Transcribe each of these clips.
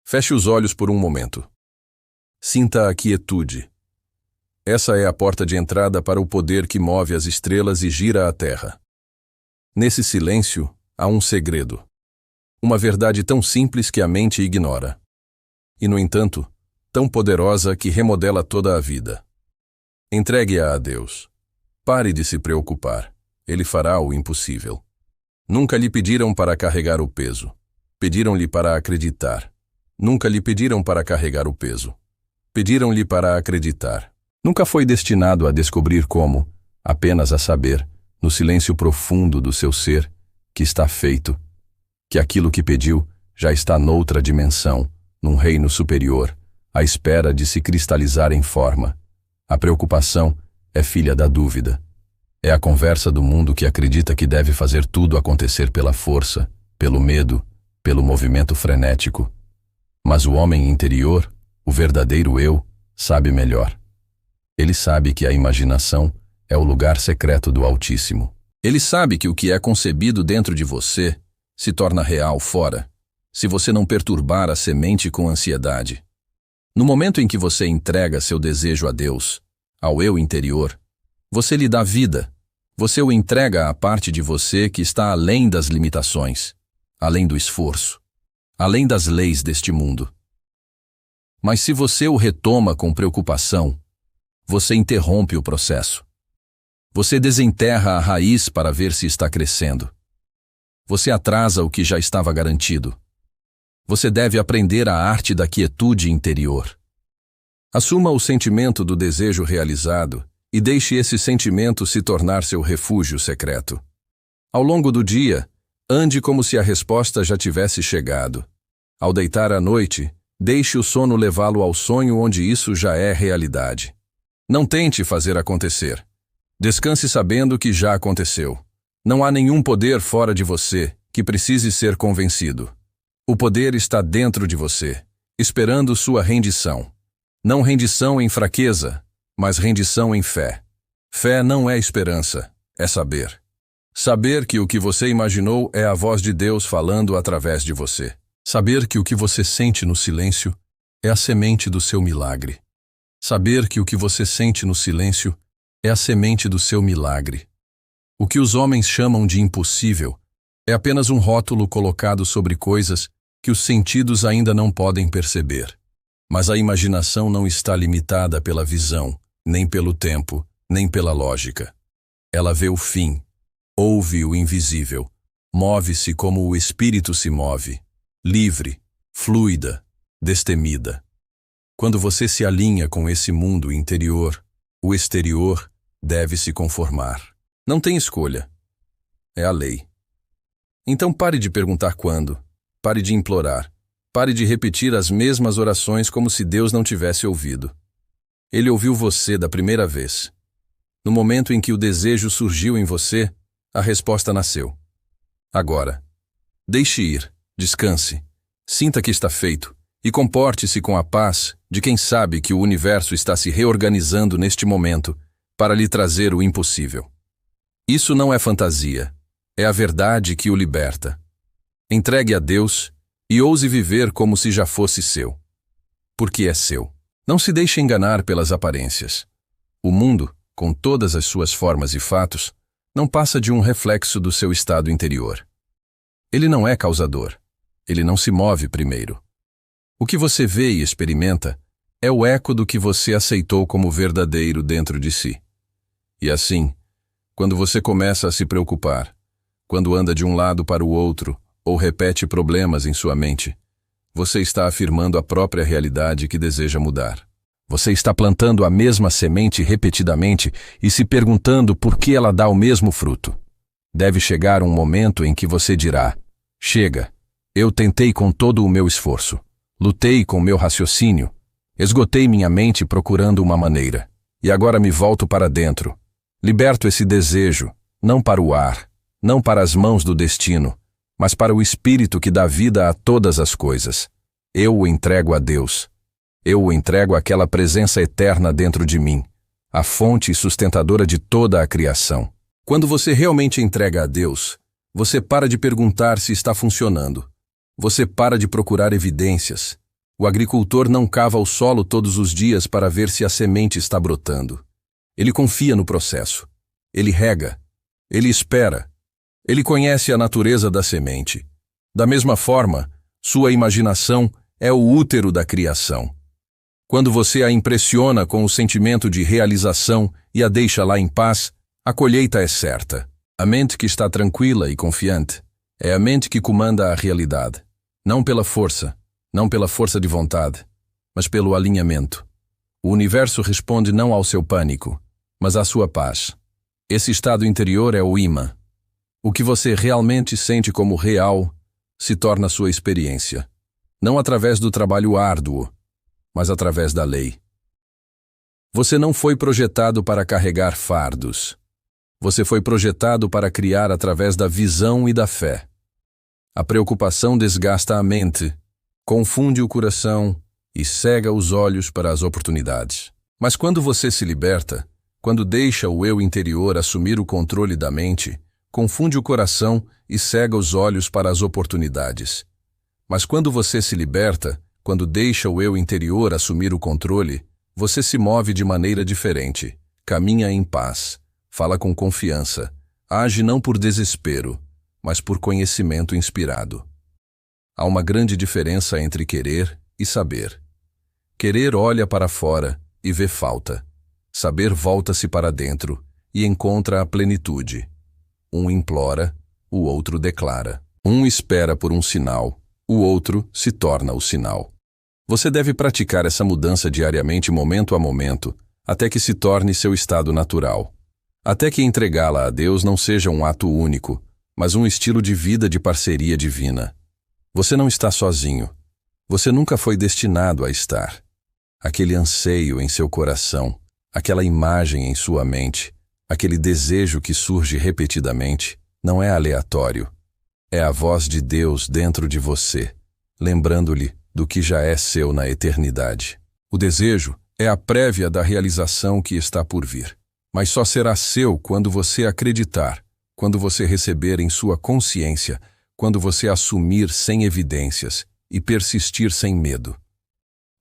Feche os olhos por um momento. Sinta a quietude. Essa é a porta de entrada para o poder que move as estrelas e gira a terra. Nesse silêncio, há um segredo. Uma verdade tão simples que a mente ignora. E, no entanto, tão poderosa que remodela toda a vida. Entregue-a a Deus. Pare de se preocupar. Ele fará o impossível. Nunca lhe pediram para carregar o peso. Pediram-lhe para acreditar. Nunca lhe pediram para carregar o peso. Pediram-lhe para acreditar. Nunca foi destinado a descobrir como, apenas a saber, no silêncio profundo do seu ser, que está feito, que aquilo que pediu já está noutra dimensão, num reino superior, à espera de se cristalizar em forma. A preocupação é filha da dúvida. É a conversa do mundo que acredita que deve fazer tudo acontecer pela força, pelo medo, pelo movimento frenético. Mas o homem interior, o verdadeiro eu, sabe melhor. Ele sabe que a imaginação é o lugar secreto do Altíssimo. Ele sabe que o que é concebido dentro de você se torna real fora, se você não perturbar a semente com ansiedade. No momento em que você entrega seu desejo a Deus, ao eu interior, você lhe dá vida. Você o entrega à parte de você que está além das limitações, além do esforço, além das leis deste mundo. Mas se você o retoma com preocupação, você interrompe o processo. Você desenterra a raiz para ver se está crescendo. Você atrasa o que já estava garantido. Você deve aprender a arte da quietude interior. Assuma o sentimento do desejo realizado e deixe esse sentimento se tornar seu refúgio secreto. Ao longo do dia, ande como se a resposta já tivesse chegado. Ao deitar à noite, deixe o sono levá-lo ao sonho onde isso já é realidade. Não tente fazer acontecer. Descanse sabendo que já aconteceu. Não há nenhum poder fora de você que precise ser convencido. O poder está dentro de você, esperando sua rendição. Não rendição em fraqueza, mas rendição em fé. Fé não é esperança, é saber. Saber que o que você imaginou é a voz de Deus falando através de você. Saber que o que você sente no silêncio é a semente do seu milagre. Saber que o que você sente no silêncio é a semente do seu milagre. O que os homens chamam de impossível é apenas um rótulo colocado sobre coisas que os sentidos ainda não podem perceber. Mas a imaginação não está limitada pela visão, nem pelo tempo, nem pela lógica. Ela vê o fim, ouve o invisível, move-se como o espírito se move, livre, fluida, destemida. Quando você se alinha com esse mundo interior, o exterior deve se conformar. Não tem escolha. É a lei. Então pare de perguntar quando, pare de implorar, pare de repetir as mesmas orações como se Deus não tivesse ouvido. Ele ouviu você da primeira vez. No momento em que o desejo surgiu em você, a resposta nasceu. Agora, deixe ir, descanse, sinta que está feito e comporte-se com a paz de quem sabe que o universo está se reorganizando neste momento para lhe trazer o impossível. Isso não é fantasia, é a verdade que o liberta. Entregue a Deus e ouse viver como se já fosse seu. Porque é seu. Não se deixe enganar pelas aparências. O mundo, com todas as suas formas e fatos, não passa de um reflexo do seu estado interior. Ele não é causador. Ele não se move primeiro. O que você vê e experimenta é o eco do que você aceitou como verdadeiro dentro de si. E assim, quando você começa a se preocupar, quando anda de um lado para o outro ou repete problemas em sua mente, você está afirmando a própria realidade que deseja mudar. Você está plantando a mesma semente repetidamente e se perguntando por que ela dá o mesmo fruto. Deve chegar um momento em que você dirá: chega, eu tentei com todo o meu esforço, lutei com meu raciocínio, esgotei minha mente procurando uma maneira, e agora me volto para dentro. Liberto esse desejo, não para o ar, não para as mãos do destino, mas para o Espírito que dá vida a todas as coisas. Eu o entrego a Deus. Eu o entrego àquela presença eterna dentro de mim, a fonte sustentadora de toda a criação. Quando você realmente entrega a Deus, você para de perguntar se está funcionando. Você para de procurar evidências O agricultor não cava o solo todos os dias para ver se a semente está brotando. Ele confia no processo. Ele rega. Ele espera. Ele conhece a natureza da semente. Da mesma forma, sua imaginação é o útero da criação. Quando você a impressiona com o sentimento de realização e a deixa lá em paz, a colheita é certa. A mente que está tranquila e confiante é a mente que comanda a realidade, não pela força de vontade, mas pelo alinhamento. O universo responde não ao seu pânico, mas à sua paz. Esse estado interior é o imã. O que você realmente sente como real se torna sua experiência, não através do trabalho árduo, mas através da lei. Você não foi projetado para carregar fardos. Você foi projetado para criar através da visão e da fé. A preocupação desgasta a mente, confunde o coração e cega os olhos para as oportunidades. Mas quando você se liberta, quando deixa o eu interior assumir o controle da mente, confunde o coração e cega os olhos para as oportunidades. Mas quando você se liberta, quando deixa o eu interior assumir o controle, você se move de maneira diferente, caminha em paz, fala com confiança, age não por desespero, mas por conhecimento inspirado. Há uma grande diferença entre querer e saber. Querer olha para fora e vê falta. Saber volta-se para dentro e encontra a plenitude. Um implora, o outro declara. Um espera por um sinal, o outro se torna o sinal. Você deve praticar essa mudança diariamente, momento a momento, até que se torne seu estado natural. Até que entregá-la a Deus não seja um ato único, mas um estilo de vida de parceria divina. Você não está sozinho. Você nunca foi destinado a estar. Aquele anseio em seu coração, aquela imagem em sua mente, aquele desejo que surge repetidamente, não é aleatório. É a voz de Deus dentro de você, lembrando-lhe do que já é seu na eternidade. O desejo é a prévia da realização que está por vir, mas só será seu quando você acreditar, quando você receber em sua consciência, quando você assumir sem evidências e persistir sem medo.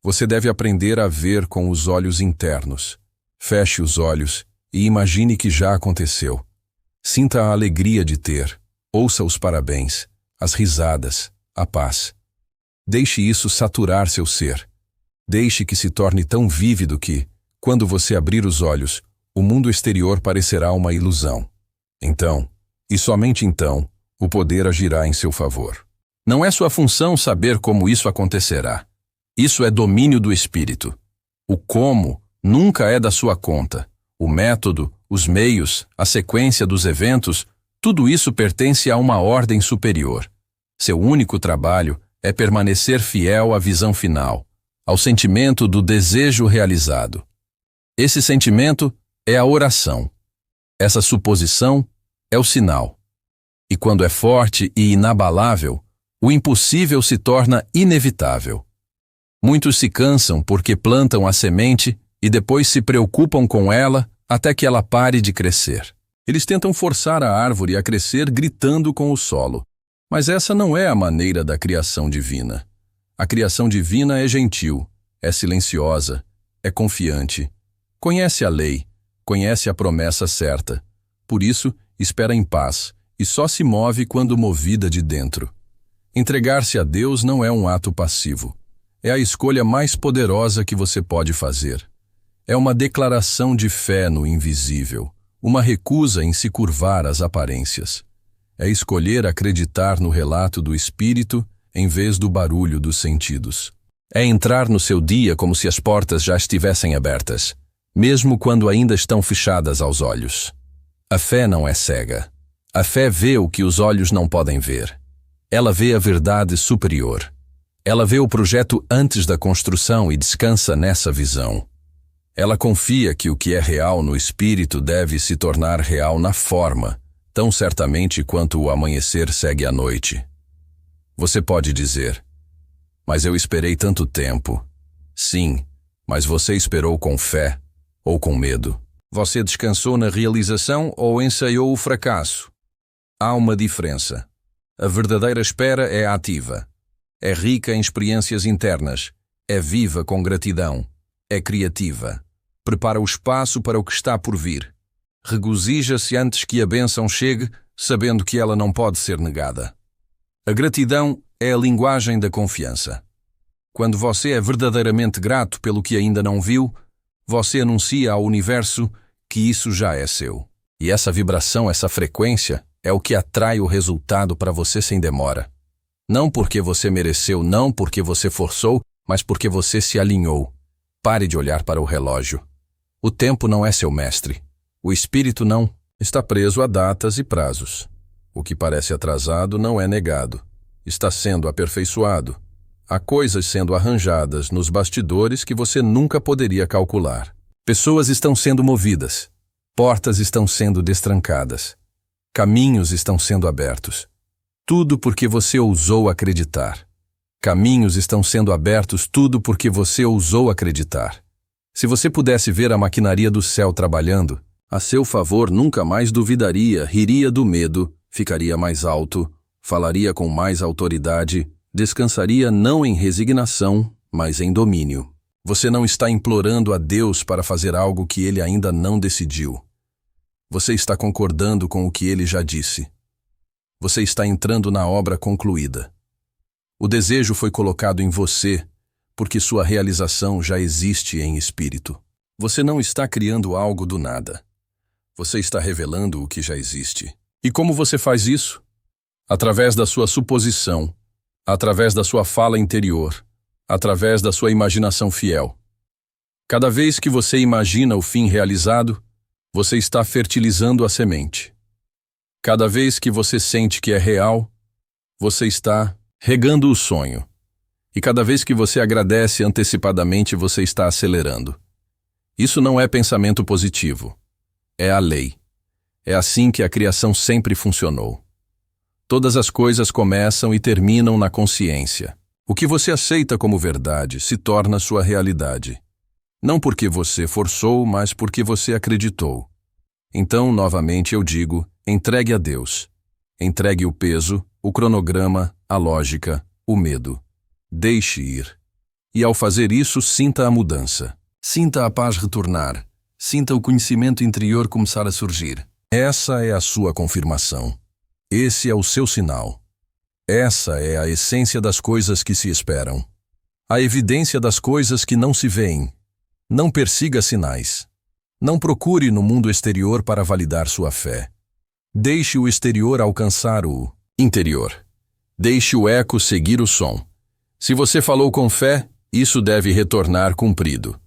Você deve aprender a ver com os olhos internos. Feche os olhos e imagine que já aconteceu. Sinta a alegria de ter, ouça os parabéns, as risadas, a paz. Deixe isso saturar seu ser. Deixe que se torne tão vívido que, quando você abrir os olhos, o mundo exterior parecerá uma ilusão. Então, e somente então, o poder agirá em seu favor. Não é sua função saber como isso acontecerá. Isso é domínio do espírito. O como nunca é da sua conta. O método, os meios, a sequência dos eventos, tudo isso pertence a uma ordem superior. Seu único trabalho é permanecer fiel à visão final, ao sentimento do desejo realizado. Esse sentimento é a oração. Essa suposição é o sinal. E quando é forte e inabalável, o impossível se torna inevitável. Muitos se cansam porque plantam a semente e depois se preocupam com ela até que ela pare de crescer. Eles tentam forçar a árvore a crescer gritando com o solo. Mas essa não é a maneira da criação divina. A criação divina é gentil, é silenciosa, é confiante. Conhece a lei, conhece a promessa certa. Por isso, espera em paz e só se move quando movida de dentro. Entregar-se a Deus não é um ato passivo. É a escolha mais poderosa que você pode fazer. É uma declaração de fé no invisível, uma recusa em se curvar às aparências. É escolher acreditar no relato do espírito em vez do barulho dos sentidos. É entrar no seu dia como se as portas já estivessem abertas, mesmo quando ainda estão fechadas aos olhos. A fé não é cega. A fé vê o que os olhos não podem ver. Ela vê a verdade superior. Ela vê o projeto antes da construção e descansa nessa visão. Ela confia que o que é real no espírito deve se tornar real na forma, tão certamente quanto o amanhecer segue a noite. Você pode dizer, mas eu esperei tanto tempo. Sim, mas você esperou com fé ou com medo. Você descansou na realização ou ensaiou o fracasso? Há uma diferença. A verdadeira espera é ativa. É rica em experiências internas É viva com gratidão. É criativa. Prepara o espaço para o que está por vir. Regozija-se antes que a bênção chegue, sabendo que ela não pode ser negada. A gratidão é a linguagem da confiança. Quando você é verdadeiramente grato pelo que ainda não viu, você anuncia ao universo que isso já é seu. E essa vibração, essa frequência, é o que atrai o resultado para você sem demora. Não porque você mereceu, não porque você forçou, mas porque você se alinhou. Pare de olhar para o relógio. O tempo não é seu mestre. O espírito não está preso a datas e prazos. O que parece atrasado não é negado. Está sendo aperfeiçoado. Há coisas sendo arranjadas nos bastidores que você nunca poderia calcular. Pessoas estão sendo movidas. Portas estão sendo destrancadas. Caminhos estão sendo abertos. Tudo porque você ousou acreditar. Caminhos estão sendo abertos, tudo porque você ousou acreditar. Se você pudesse ver a maquinaria do céu trabalhando, a seu favor nunca mais duvidaria, riria do medo, ficaria mais alto, falaria com mais autoridade, descansaria não em resignação, mas em domínio. Você não está implorando a Deus para fazer algo que Ele ainda não decidiu. Você está concordando com o que Ele já disse. Você está entrando na obra concluída. O desejo foi colocado em você, porque sua realização já existe em espírito. Você não está criando algo do nada. Você está revelando o que já existe. E como você faz isso? Através da sua suposição, através da sua fala interior, através da sua imaginação fiel. Cada vez que você imagina o fim realizado, você está fertilizando a semente. Cada vez que você sente que é real, você está regando o sonho. E cada vez que você agradece antecipadamente, você está acelerando. Isso não é pensamento positivo. É a lei. É assim que a criação sempre funcionou. Todas as coisas começam e terminam na consciência. O que você aceita como verdade se torna sua realidade. Não porque você forçou, mas porque você acreditou. Então, novamente eu digo, entregue a Deus. Entregue o peso, o cronograma, a lógica, o medo. Deixe ir. E ao fazer isso, sinta a mudança. Sinta a paz retornar. Sinta o conhecimento interior começar a surgir. Essa é a sua confirmação. Esse é o seu sinal. Essa é a essência das coisas que se esperam. A evidência das coisas que não se veem. Não persiga sinais. Não procure no mundo exterior para validar sua fé. Deixe o exterior alcançar o interior. Deixe o eco seguir o som. Se você falou com fé, isso deve retornar cumprido.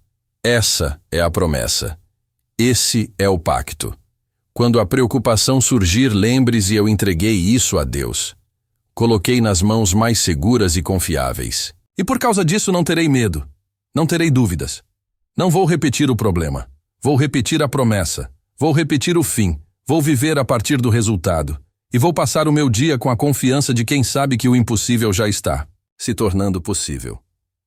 Essa é a promessa. Esse é o pacto. Quando a preocupação surgir, lembre-se, eu entreguei isso a Deus. Coloquei nas mãos mais seguras e confiáveis. E por causa disso não terei medo. Não terei dúvidas. Não vou repetir o problema. Vou repetir a promessa. Vou repetir o fim. Vou viver a partir do resultado. E vou passar o meu dia com a confiança de quem sabe que o impossível já está se tornando possível.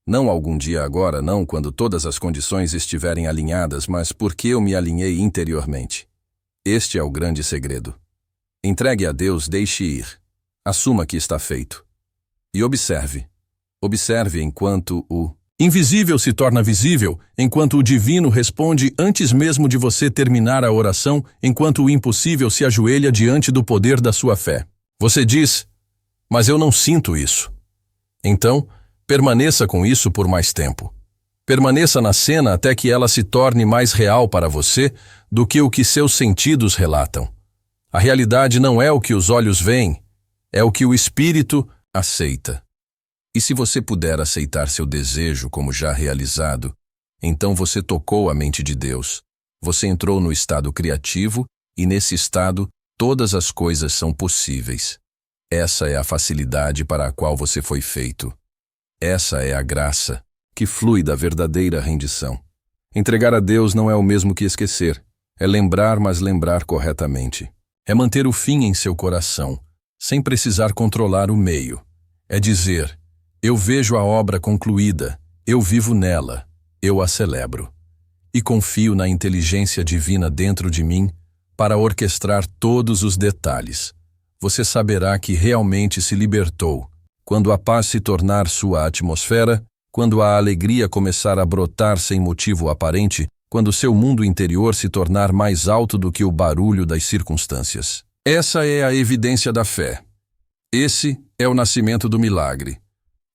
Não algum dia agora, não quando todas as condições estiverem alinhadas, mas porque eu me alinhei interiormente. Este é o grande segredo. Entregue a Deus, deixe ir. Assuma que está feito. E observe. Observe enquanto o invisível se torna visível, enquanto o divino responde antes mesmo de você terminar a oração, enquanto o impossível se ajoelha diante do poder da sua fé. Você diz, mas eu não sinto isso. Então, permaneça com isso por mais tempo. Permaneça na cena até que ela se torne mais real para você do que o que seus sentidos relatam. A realidade não é o que os olhos veem, é o que o espírito aceita. E se você puder aceitar seu desejo como já realizado, então você tocou a mente de Deus. Você entrou no estado criativo e nesse estado todas as coisas são possíveis. Essa é a facilidade para a qual você foi feito. Essa é a graça que flui da verdadeira rendição. Entregar a Deus não é o mesmo que esquecer. É lembrar, mas lembrar corretamente. É manter o fim em seu coração, sem precisar controlar o meio. É dizer, eu vejo a obra concluída, eu vivo nela, eu a celebro. E confio na inteligência divina dentro de mim para orquestrar todos os detalhes. Você saberá que realmente se libertou quando a paz se tornar sua atmosfera quando a alegria começar a brotar sem motivo aparente, quando seu mundo interior se tornar mais alto do que o barulho das circunstâncias. Essa é a evidência da fé. Esse é o nascimento do milagre.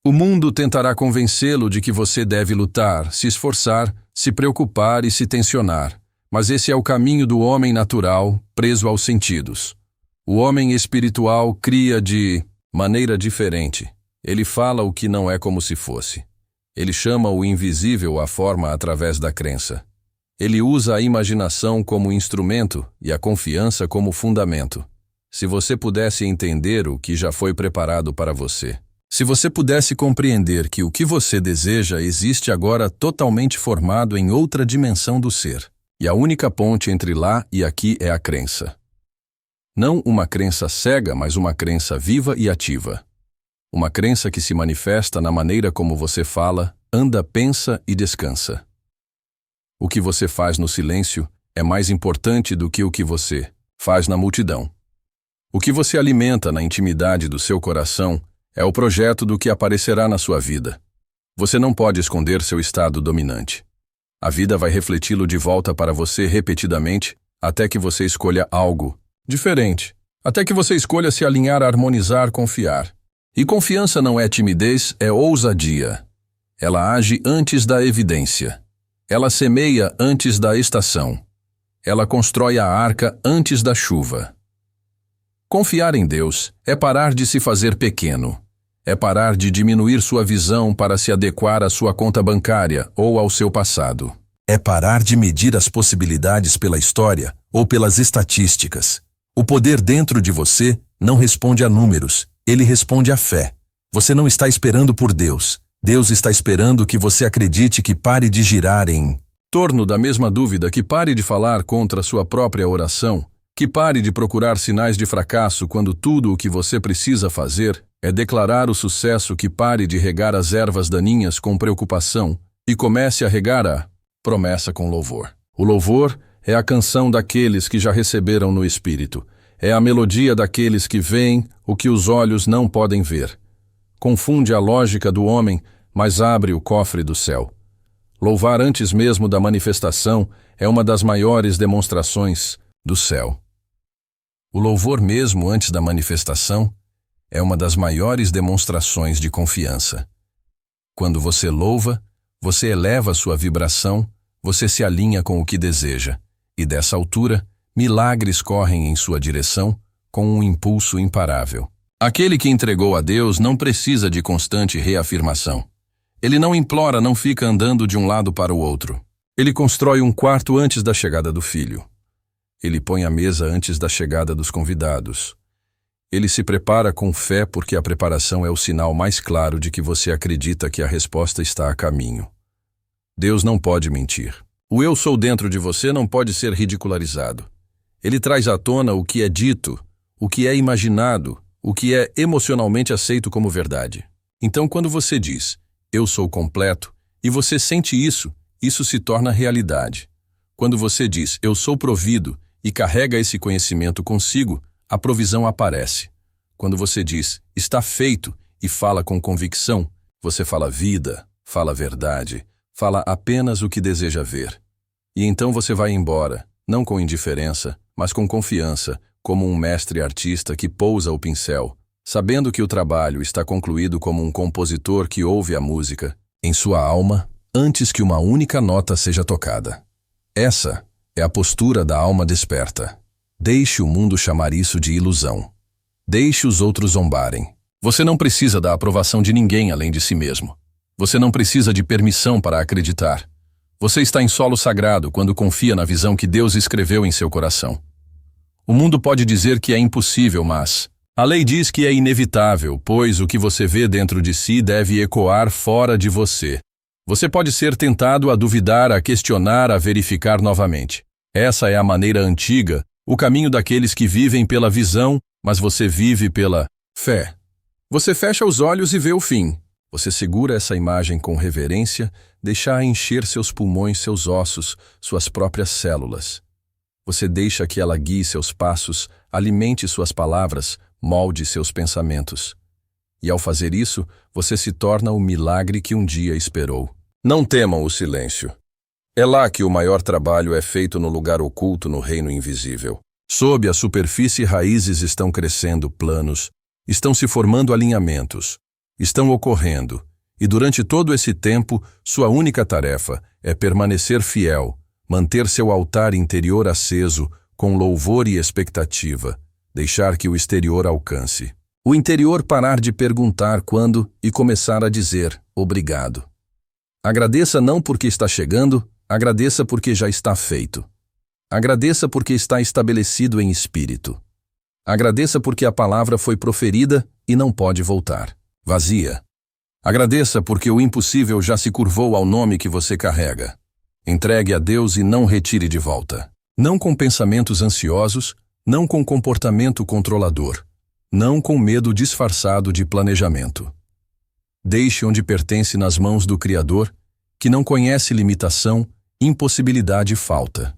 O mundo tentará convencê-lo de que você deve lutar, se esforçar, se preocupar e se tensionar. Mas esse é o caminho do homem natural, preso aos sentidos. O homem espiritual cria de maneira diferente. Ele fala o que não é como se fosse. Ele chama o invisível à forma através da crença. Ele usa a imaginação como instrumento e a confiança como fundamento. Se você pudesse entender o que já foi preparado para você. Se você pudesse compreender que o que você deseja existe agora totalmente formado em outra dimensão do ser. E a única ponte entre lá e aqui é a crença. Não uma crença cega, mas uma crença viva e ativa. Uma crença que se manifesta na maneira como você fala, anda, pensa e descansa. O que você faz no silêncio é mais importante do que o que você faz na multidão. O que você alimenta na intimidade do seu coração é o projeto do que aparecerá na sua vida. Você não pode esconder seu estado dominante. A vida vai refleti-lo de volta para você repetidamente, até que você escolha algo diferente. Até que você escolha se alinhar, harmonizar, confiar. E confiança não é timidez, é ousadia. Ela age antes da evidência. Ela semeia antes da estação. Ela constrói a arca antes da chuva. Confiar em Deus é parar de se fazer pequeno. É parar de diminuir sua visão para se adequar à sua conta bancária ou ao seu passado. É parar de medir as possibilidades pela história ou pelas estatísticas. O poder dentro de você não responde a números, ele responde à fé. Você não está esperando por Deus. Deus está esperando que você acredite, que pare de girar em torno da mesma dúvida, que pare de falar contra sua própria oração, que pare de procurar sinais de fracasso quando tudo o que você precisa fazer é declarar o sucesso, que pare de regar as ervas daninhas com preocupação e comece a regar a promessa com louvor. O louvor é a canção daqueles que já receberam no Espírito. É a melodia daqueles que veem o que os olhos não podem ver. Confunde a lógica do homem, mas abre o cofre do céu. Louvar antes mesmo da manifestação é uma das maiores demonstrações do céu. O louvor mesmo antes da manifestação é uma das maiores demonstrações de confiança. Quando você louva, você eleva sua vibração, você se alinha com o que deseja, e dessa altura, milagres correm em sua direção com um impulso imparável. Aquele que entregou a Deus não precisa de constante reafirmação. Ele não implora, não fica andando de um lado para o outro. Ele constrói um quarto antes da chegada do filho. Ele põe a mesa antes da chegada dos convidados. Ele se prepara com fé porque a preparação é o sinal mais claro de que você acredita que a resposta está a caminho. Deus não pode mentir. O eu sou dentro de você não pode ser ridicularizado. Ele traz à tona o que é dito, o que é imaginado, o que é emocionalmente aceito como verdade. Então, quando você diz, eu sou completo, e você sente isso, isso se torna realidade. Quando você diz, eu sou provido, e carrega esse conhecimento consigo, a provisão aparece. Quando você diz, está feito, e fala com convicção, você fala vida, fala verdade, fala apenas o que deseja ver. E então você vai embora, não com indiferença, mas com confiança, como um mestre artista que pousa o pincel, sabendo que o trabalho está concluído, como um compositor que ouve a música em sua alma antes que uma única nota seja tocada. Essa é a postura da alma desperta. Deixe o mundo chamar isso de ilusão. Deixe os outros zombarem. Você não precisa da aprovação de ninguém além de si mesmo. Você não precisa de permissão para acreditar. Você está em solo sagrado quando confia na visão que Deus escreveu em seu coração. O mundo pode dizer que é impossível, mas a lei diz que é inevitável, pois o que você vê dentro de si deve ecoar fora de você. Você pode ser tentado a duvidar, a questionar, a verificar novamente. Essa é a maneira antiga, o caminho daqueles que vivem pela visão, mas você vive pela fé. Você fecha os olhos e vê o fim. Você segura essa imagem com reverência, deixa-a encher seus pulmões, seus ossos, suas próprias células. Você deixa que ela guie seus passos, alimente suas palavras, molde seus pensamentos. e ao fazer isso, você se torna o milagre que um dia esperou. Não temam o silêncio. É lá que o maior trabalho é feito no lugar oculto no reino invisível. Sob a superfície, raízes estão crescendo planos, estão se formando alinhamentos, estão ocorrendo, e durante todo esse tempo, sua única tarefa é permanecer fiel, manter seu altar interior aceso, com louvor e expectativa, deixar que o exterior alcance. O interior parar de perguntar quando e começar a dizer obrigado. Agradeça não porque está chegando, agradeça porque já está feito. Agradeça porque está estabelecido em espírito. Agradeça porque a palavra foi proferida e não pode voltar vazia. Agradeça porque o impossível já se curvou ao nome que você carrega. Entregue a Deus e não retire de volta. Não com pensamentos ansiosos, não com comportamento controlador, não com medo disfarçado de planejamento. Deixe onde pertence nas mãos do Criador, que não conhece limitação, impossibilidade e falta.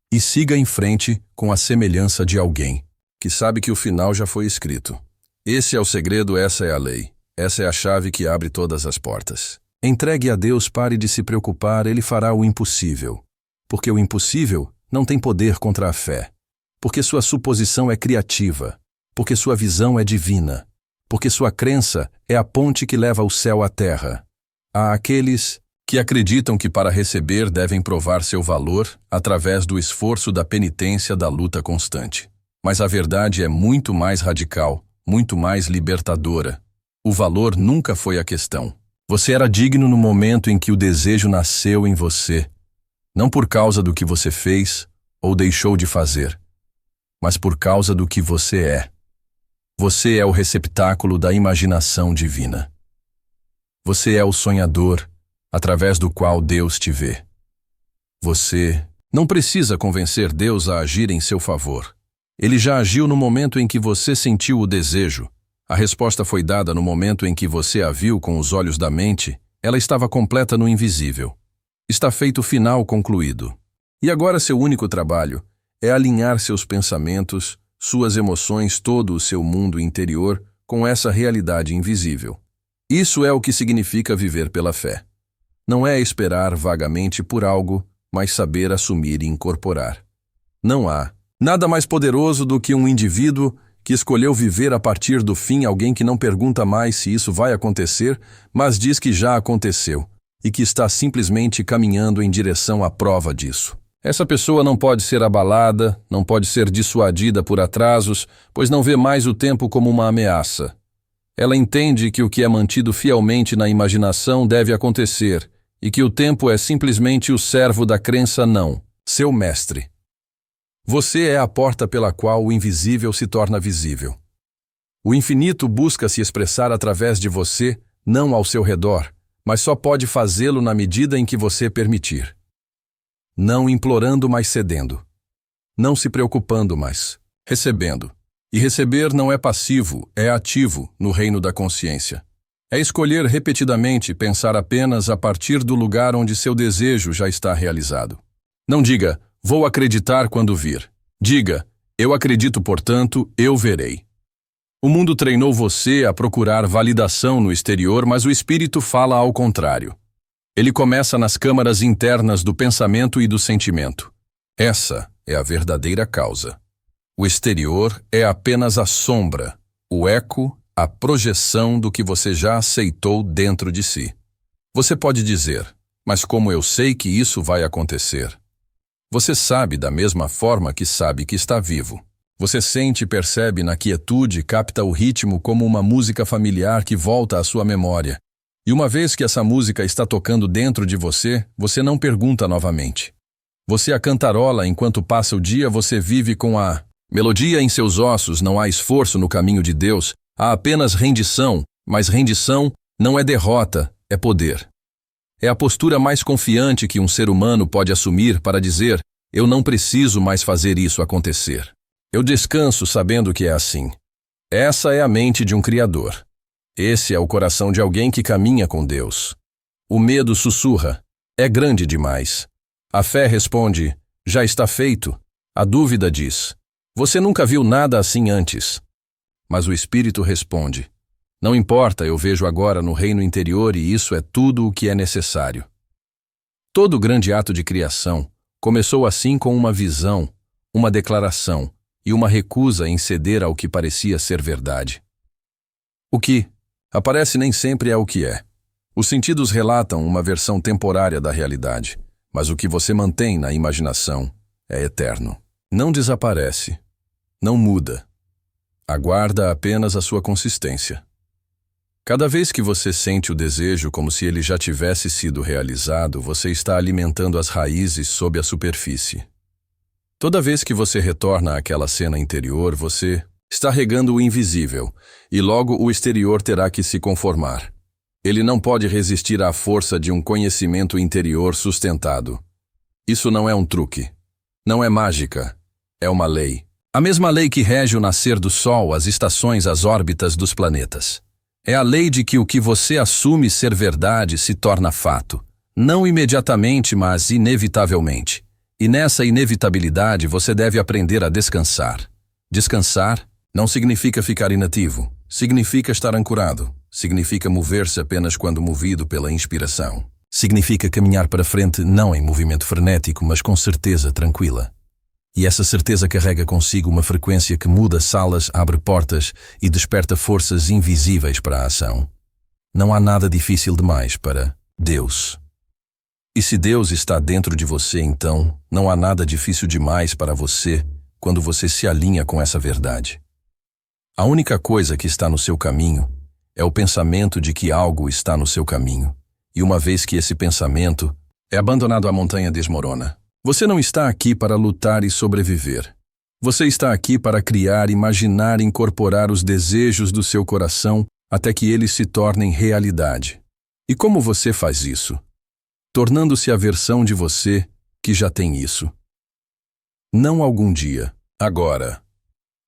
E siga em frente com a semelhança de alguém que sabe que o final já foi escrito. Esse é o segredo, essa é a lei. Essa é a chave que abre todas as portas. Entregue a Deus, pare de se preocupar, Ele fará o impossível. Porque o impossível não tem poder contra a fé. Porque sua suposição é criativa. Porque sua visão é divina. Porque sua crença é a ponte que leva o céu à terra. Há aqueles que acreditam que para receber devem provar seu valor através do esforço da penitência da luta constante. Mas a verdade é muito mais radical, muito mais libertadora. O valor nunca foi a questão. Você era digno no momento em que o desejo nasceu em você, não por causa do que você fez ou deixou de fazer, mas por causa do que você é. Você é o receptáculo da imaginação divina. Você é o sonhador, através do qual Deus te vê. Você não precisa convencer Deus a agir em seu favor. Ele já agiu no momento em que você sentiu o desejo. A resposta foi dada no momento em que você a viu com os olhos da mente, ela estava completa no invisível. Está feito o final concluído. E agora seu único trabalho é alinhar seus pensamentos, suas emoções, todo o seu mundo interior com essa realidade invisível. Isso é o que significa viver pela fé. Não é esperar vagamente por algo, mas saber assumir e incorporar. Não há nada mais poderoso do que um indivíduo que escolheu viver a partir do fim, alguém que não pergunta mais se isso vai acontecer, mas diz que já aconteceu e que está simplesmente caminhando em direção à prova disso. Essa pessoa não pode ser abalada, não pode ser dissuadida por atrasos, pois não vê mais o tempo como uma ameaça. Ela entende que o que é mantido fielmente na imaginação deve acontecer e que o tempo é simplesmente o servo da crença não, seu mestre. Você é a porta pela qual o invisível se torna visível. O infinito busca se expressar através de você, não ao seu redor, mas só pode fazê-lo na medida em que você permitir. Não implorando, mas cedendo. Não se preocupando, mas recebendo. E receber não é passivo, é ativo no reino da consciência. É escolher repetidamente pensar apenas a partir do lugar onde seu desejo já está realizado. Não diga, vou acreditar quando vir. Diga, eu acredito, portanto, eu verei. O mundo treinou você a procurar validação no exterior, mas o espírito fala ao contrário. Ele começa nas câmaras internas do pensamento e do sentimento. Essa é a verdadeira causa. O exterior é apenas a sombra, o eco, a projeção do que você já aceitou dentro de si. Você pode dizer, mas como eu sei que isso vai acontecer? Você sabe da mesma forma que sabe que está vivo. Você sente e percebe na quietude, capta o ritmo como uma música familiar que volta à sua memória. E uma vez que essa música está tocando dentro de você, você não pergunta novamente. Você a cantarola enquanto passa o dia, você vive com a melodia em seus ossos, não há esforço no caminho de Deus, há apenas rendição, mas rendição não é derrota, é poder. É a postura mais confiante que um ser humano pode assumir para dizer, eu não preciso mais fazer isso acontecer. Eu descanso sabendo que é assim. Essa é a mente de um Criador. Esse é o coração de alguém que caminha com Deus. O medo sussurra, é grande demais. A fé responde, já está feito. A dúvida diz, você nunca viu nada assim antes. Mas o Espírito responde, Não importa, eu vejo agora no reino interior e isso é tudo o que é necessário. Todo grande ato de criação começou assim com uma visão, uma declaração e uma recusa em ceder ao que parecia ser verdade. O que aparece nem sempre é o que é. Os sentidos relatam uma versão temporária da realidade, mas o que você mantém na imaginação é eterno. Não desaparece, não muda. Aguarda apenas a sua consistência. Cada vez que você sente o desejo como se ele já tivesse sido realizado, você está alimentando as raízes sob a superfície. Toda vez que você retorna àquela cena interior, você está regando o invisível, e logo o exterior terá que se conformar. Ele não pode resistir à força de um conhecimento interior sustentado. Isso não é um truque. Não é mágica. É uma lei. A mesma lei que rege o nascer do Sol, as estações, as órbitas dos planetas. É a lei de que o que você assume ser verdade se torna fato. Não imediatamente, mas inevitavelmente. E nessa inevitabilidade você deve aprender a descansar. Descansar não significa ficar inativo. Significa estar ancorado. Significa mover-se apenas quando movido pela inspiração. Significa caminhar para frente não em movimento frenético, mas com certeza tranquila. E essa certeza carrega consigo uma frequência que muda salas, abre portas e desperta forças invisíveis para a ação. Não há nada difícil demais para Deus. E se Deus está dentro de você, então não há nada difícil demais para você quando você se alinha com essa verdade. A única coisa que está no seu caminho é o pensamento de que algo está no seu caminho. E uma vez que esse pensamento é abandonado, a montanha desmorona. Você não está aqui para lutar e sobreviver. Você está aqui para criar, imaginar e incorporar os desejos do seu coração até que eles se tornem realidade. E como você faz isso? Tornando-se a versão de você que já tem isso. Não algum dia, agora.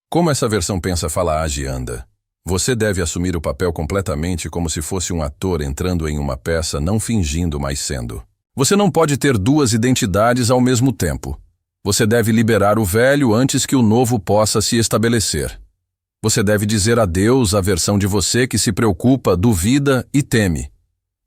Como essa versão pensa, fala, age e anda? Você deve assumir o papel completamente como se fosse um ator entrando em uma peça, não fingindo, mas sendo. Você não pode ter duas identidades ao mesmo tempo. Você deve liberar o velho antes que o novo possa se estabelecer. Você deve dizer adeus à versão de você que se preocupa, duvida e teme.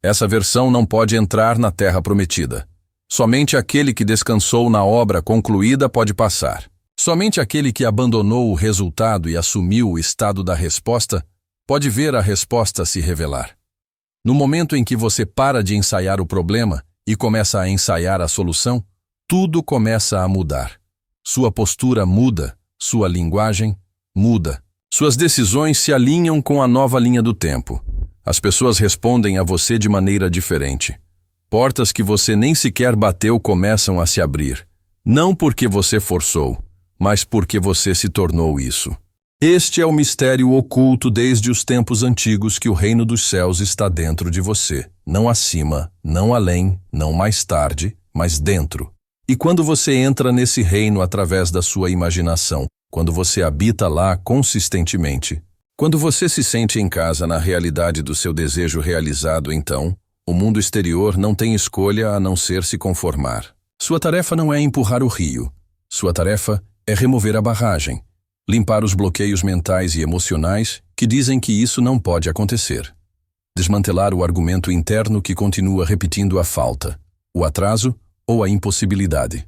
Essa versão não pode entrar na terra prometida. Somente aquele que descansou na obra concluída pode passar. Somente aquele que abandonou o resultado e assumiu o estado da resposta pode ver a resposta se revelar. No momento em que você para de ensaiar o problema e começa a ensaiar a solução, tudo começa a mudar. Sua postura muda, sua linguagem muda. Suas decisões se alinham com a nova linha do tempo. As pessoas respondem a você de maneira diferente. Portas que você nem sequer bateu começam a se abrir. Não porque você forçou, mas porque você se tornou isso. Este é o mistério oculto desde os tempos antigos que o reino dos céus está dentro de você. Não acima, não além, não mais tarde, mas dentro. E quando você entra nesse reino através da sua imaginação, quando você habita lá consistentemente, quando você se sente em casa na realidade do seu desejo realizado, então, o mundo exterior não tem escolha a não ser se conformar. Sua tarefa não é empurrar o rio. Sua tarefa é remover a barragem, limpar os bloqueios mentais e emocionais que dizem que isso não pode acontecer. Desmantelar o argumento interno que continua repetindo a falta, o atraso ou a impossibilidade.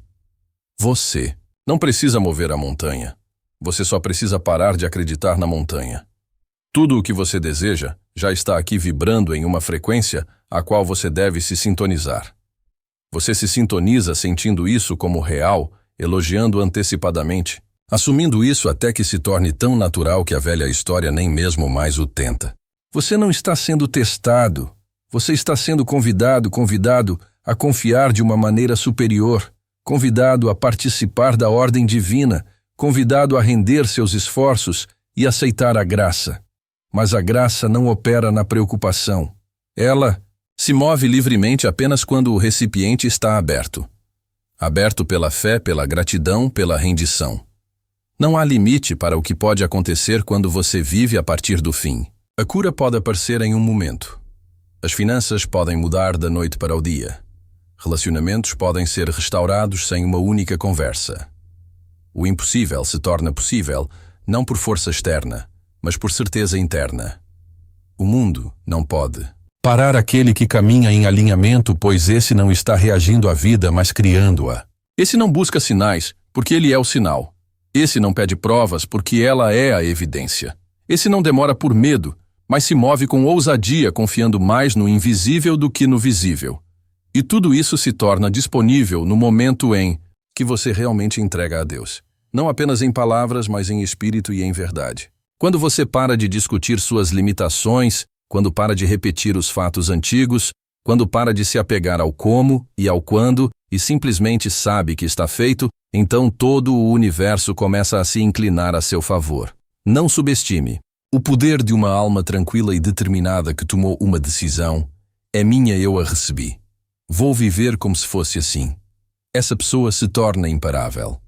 Você não precisa mover a montanha. Você só precisa parar de acreditar na montanha. Tudo o que você deseja já está aqui vibrando em uma frequência a qual você deve se sintonizar. Você se sintoniza sentindo isso como real, elogiando antecipadamente, assumindo isso até que se torne tão natural que a velha história nem mesmo mais o tenta. Você não está sendo testado. Você está sendo convidado a confiar de uma maneira superior, convidado a participar da ordem divina, convidado a render seus esforços e aceitar a graça. Mas a graça não opera na preocupação. Ela se move livremente apenas quando o recipiente está aberto. Aberto pela fé, pela gratidão, pela rendição. Não há limite para o que pode acontecer quando você vive a partir do fim. A cura pode aparecer em um momento. As finanças podem mudar da noite para o dia. Relacionamentos podem ser restaurados sem uma única conversa. O impossível se torna possível não por força externa, mas por certeza interna. O mundo não pode parar aquele que caminha em alinhamento, pois esse não está reagindo à vida, mas criando-a. Esse não busca sinais, porque ele é o sinal. Esse não pede provas, porque ela é a evidência. Esse não demora por medo, mas se move com ousadia, confiando mais no invisível do que no visível. E tudo isso se torna disponível no momento em que você realmente entrega a Deus. Não apenas em palavras, mas em espírito e em verdade. Quando você para de discutir suas limitações, quando para de repetir os fatos antigos, quando para de se apegar ao como e ao quando e simplesmente sabe que está feito, então todo o universo começa a se inclinar a seu favor. Não subestime. O poder de uma alma tranquila e determinada que tomou uma decisão é minha, eu a recebi. Vou viver como se fosse assim. Essa pessoa se torna imparável.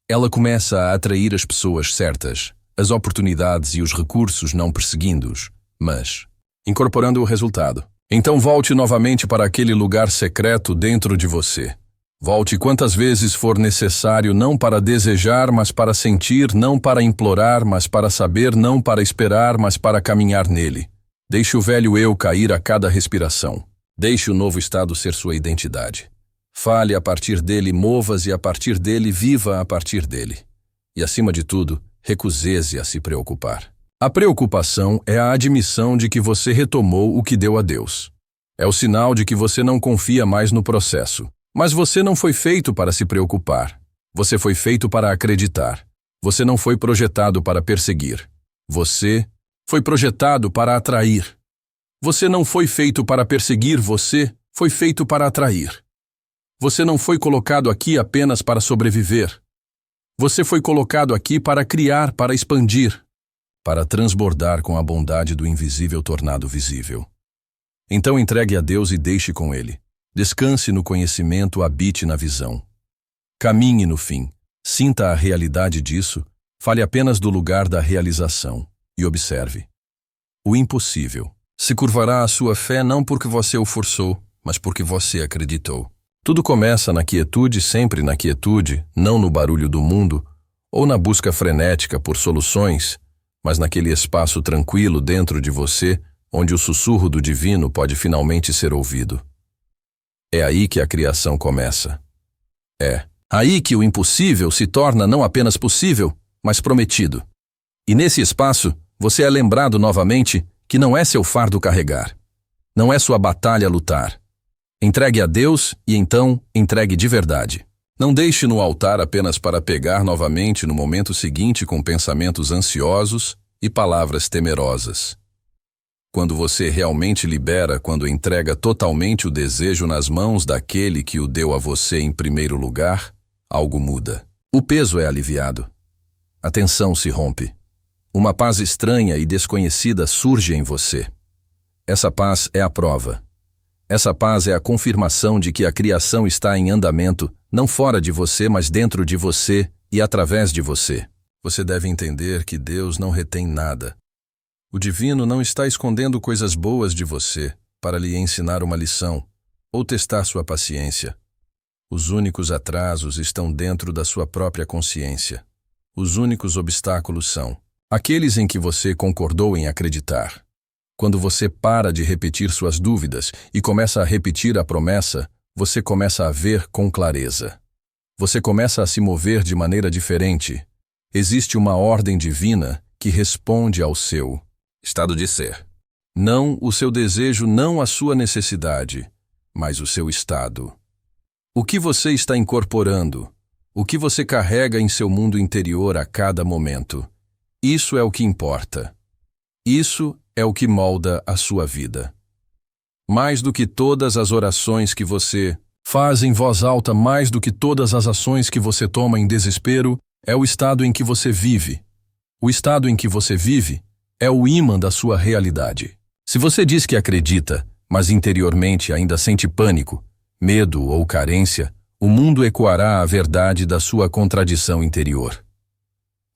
Ela começa a atrair as pessoas certas, as oportunidades e os recursos, não perseguindo-os, mas incorporando o resultado. Então volte novamente para aquele lugar secreto dentro de você. Volte quantas vezes for necessário, não para desejar, mas para sentir, não para implorar, mas para saber, não para esperar, mas para caminhar nele. Deixe o velho eu cair a cada respiração. Deixe o novo estado ser sua identidade. Fale a partir dele, mova-se a partir dele, viva a partir dele. E acima de tudo, recuse-se a se preocupar. A preocupação é a admissão de que você retomou o que deu a Deus. É o sinal de que você não confia mais no processo. Mas você não foi feito para se preocupar. Você foi feito para acreditar. Você não foi projetado para perseguir. Você foi projetado para atrair. Você não foi feito para perseguir, você foi feito para atrair. Você não foi colocado aqui apenas para sobreviver. Você foi colocado aqui para criar, para expandir, para transbordar com a bondade do invisível tornado visível. Então entregue a Deus e deixe com Ele. Descanse no conhecimento, habite na visão. Caminhe no fim, sinta a realidade disso, fale apenas do lugar da realização e observe. O impossível se curvará à sua fé não porque você o forçou, mas porque você acreditou. Tudo começa na quietude, sempre na quietude, não no barulho do mundo ou na busca frenética por soluções, mas naquele espaço tranquilo dentro de você, onde o sussurro do divino pode finalmente ser ouvido. É aí que a criação começa. É aí que o impossível se torna não apenas possível, mas prometido. E nesse espaço, você é lembrado novamente que não é seu fardo carregar. Não é sua batalha lutar. Entregue a Deus e então entregue de verdade. Não deixe no altar apenas para pegar novamente no momento seguinte com pensamentos ansiosos e palavras temerosas. Quando você realmente libera, quando entrega totalmente o desejo nas mãos daquele que o deu a você em primeiro lugar, algo muda. O peso é aliviado. A tensão se rompe. Uma paz estranha e desconhecida surge em você. Essa paz é a prova. Essa paz é a confirmação de que a criação está em andamento, não fora de você, mas dentro de você e através de você. Você deve entender que Deus não retém nada. O divino não está escondendo coisas boas de você para lhe ensinar uma lição ou testar sua paciência. Os únicos atrasos estão dentro da sua própria consciência. Os únicos obstáculos são aqueles em que você concordou em acreditar. Quando você para de repetir suas dúvidas e começa a repetir a promessa, você começa a ver com clareza. Você começa a se mover de maneira diferente. Existe uma ordem divina que responde ao seu estado de ser. Não o seu desejo, não a sua necessidade, mas o seu estado. O que você está incorporando, o que você carrega em seu mundo interior a cada momento. Isso é o que importa. Isso é o que molda a sua vida. Mais do que todas as orações que você faz em voz alta, mais do que todas as ações que você toma em desespero, é o estado em que você vive. O estado em que você vive é o ímã da sua realidade. Se você diz que acredita, mas interiormente ainda sente pânico, medo ou carência, o mundo ecoará a verdade da sua contradição interior.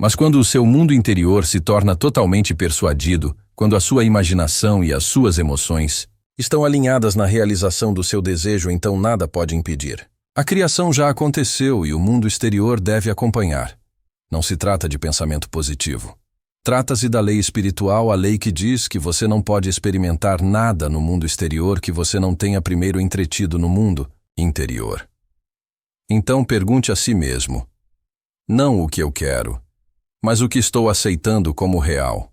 Mas quando o seu mundo interior se torna totalmente persuadido, quando a sua imaginação e as suas emoções estão alinhadas na realização do seu desejo, então nada pode impedir. A criação já aconteceu e o mundo exterior deve acompanhar. Não se trata de pensamento positivo. Trata-se da lei espiritual, a lei que diz que você não pode experimentar nada no mundo exterior que você não tenha primeiro entretido no mundo interior. Então pergunte a si mesmo, não o que eu quero, mas o que estou aceitando como real.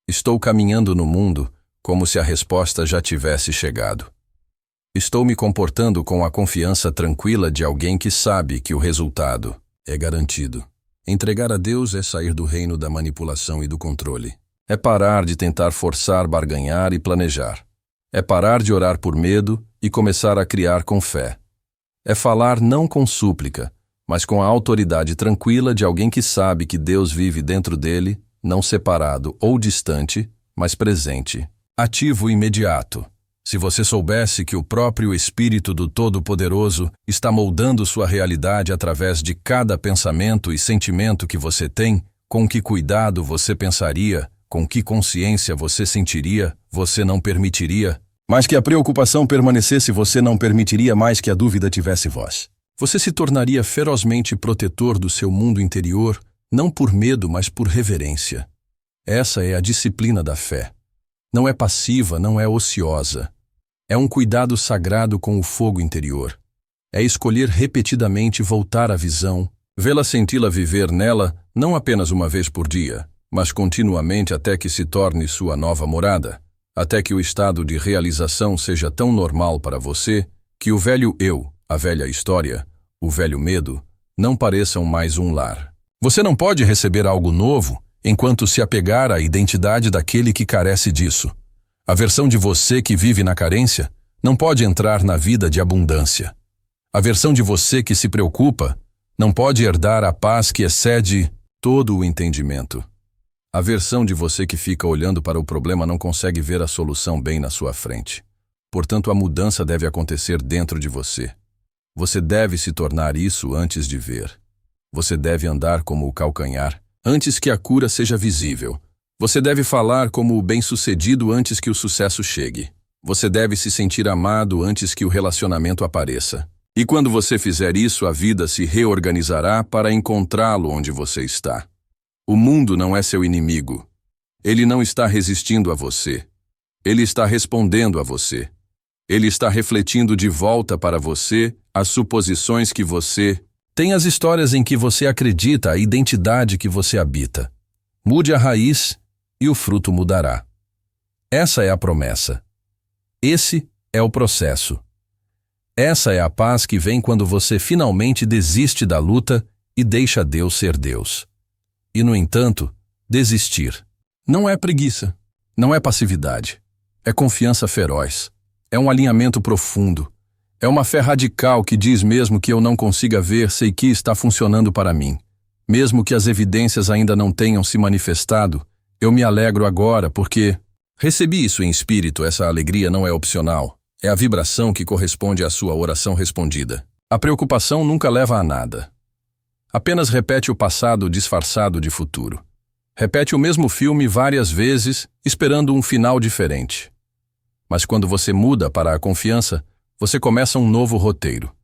Estou caminhando no mundo como se a resposta já tivesse chegado. Estou me comportando com a confiança tranquila de alguém que sabe que o resultado é garantido. Entregar a Deus é sair do reino da manipulação e do controle. É parar de tentar forçar, barganhar e planejar. É parar de orar por medo e começar a criar com fé. É falar não com súplica, mas com a autoridade tranquila de alguém que sabe que Deus vive dentro dele, não separado ou distante, mas presente, ativo e imediato. Se você soubesse que o próprio Espírito do Todo-Poderoso está moldando sua realidade através de cada pensamento e sentimento que você tem, com que cuidado você pensaria, com que consciência você sentiria, você não permitiria. Mais que a preocupação permanecesse, você não permitiria mais que a dúvida tivesse voz. Você se tornaria ferozmente protetor do seu mundo interior, não por medo, mas por reverência. Essa é a disciplina da fé. Não é passiva, não é ociosa. É um cuidado sagrado com o fogo interior. É escolher repetidamente voltar à visão, vê-la, senti-la, viver nela, não apenas uma vez por dia, mas continuamente até que se torne sua nova morada, até que o estado de realização seja tão normal para você que o velho eu, a velha história, o velho medo, não pareçam mais um lar. Você não pode receber algo novo enquanto se apegar à identidade daquele que carece disso. A versão de você que vive na carência não pode entrar na vida de abundância. A versão de você que se preocupa não pode herdar a paz que excede todo o entendimento. A versão de você que fica olhando para o problema não consegue ver a solução bem na sua frente. Portanto, a mudança deve acontecer dentro de você. Você deve se tornar isso antes de ver. Você deve andar como o calcanhar antes que a cura seja visível. Você deve falar como o bem-sucedido antes que o sucesso chegue. Você deve se sentir amado antes que o relacionamento apareça. E quando você fizer isso, a vida se reorganizará para encontrá-lo onde você está. O mundo não é seu inimigo. Ele não está resistindo a você. Ele está respondendo a você. Ele está refletindo de volta para você as suposições que você tem, as histórias em que você acredita, a identidade que você habita. Mude a raiz e o fruto mudará. Essa é a promessa. Esse é o processo. Essa é a paz que vem quando você finalmente desiste da luta e deixa Deus ser Deus. E, no entanto, desistir não é preguiça, não é passividade. É confiança feroz. É um alinhamento profundo. É uma fé radical que diz mesmo que eu não consiga ver, sei que está funcionando para mim. Mesmo que as evidências ainda não tenham se manifestado, eu me alegro agora porque recebi isso em espírito. Essa alegria não é opcional. É a vibração que corresponde à sua oração respondida. A preocupação nunca leva a nada. Apenas repete o passado disfarçado de futuro. Repete o mesmo filme várias vezes, esperando um final diferente. Mas quando você muda para a confiança, você começa um novo roteiro.